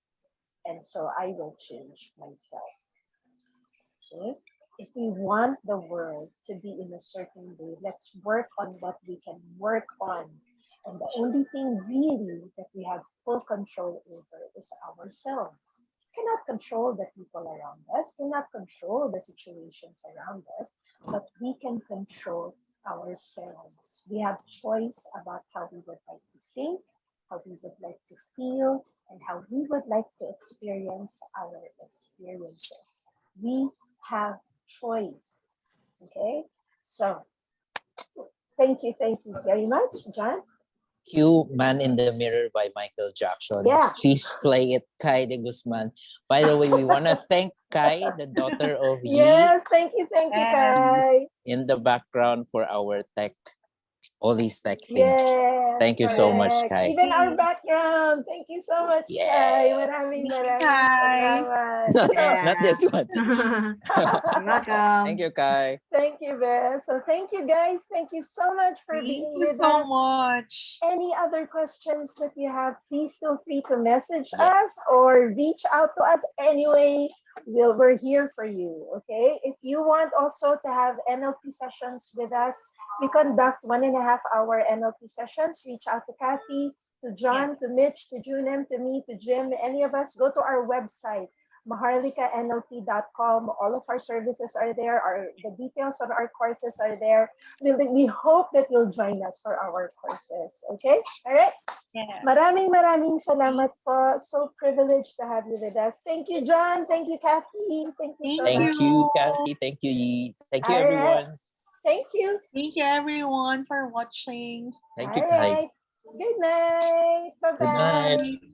and so I will change myself. Okay? If we want the world to be in a certain way, let's work on what we can work on. And the only thing really that we have full control over is ourselves. cannot control the people around us, cannot control the situations around us, but we can control ourselves. We have choice about how we would like to think, how we would like to feel, and how we would like to experience our experiences. We have choice. Okay? So, thank you very much, John. Cue Man in the Mirror by Michael Jackson. Yeah. Please play it, Kai De Guzman. By the way, we want to thank Kai, the daughter of Yi, Yes, thank you, Yes. Kai. in the background for our tech, all these tech things. Yes, Thank you so much, correct. Kai. Even our background. Thank you so much, Kai. Yes. Thank you, Maraming Kai. salamat. Not, So, not Yeah. this one. You're Thank welcome. you, Kai. thank you, Beth. So, thank you, guys. Thank you so much for Thank being you with so us. much. Any other questions that you have, please feel free to message us Yes. or reach out to us anyway. We're here for you, okay? If you want also to have NLP sessions with us, we conduct 1.5 hour NLP sessions. Reach out to Kathy, to Yeah. John, to Mitch, to Junem, to me, to Jim, any of us. Go to our website, maharlikanlp.com. All of our services are there. The details on our courses are there. We hope that you'll join us for our courses. Okay? All right? Yes. Maraming salamat po. So privileged to have you with us. Thank you, John. Thank you, Kathy. Thank you so Thank much. Thank you, you. Kathy. Thank you, Yi. Thank you, All right. everyone. Thank you. Thank you, everyone, for watching. Thank you, All Kai. right. Good night. Good night. Bye-bye. Bye.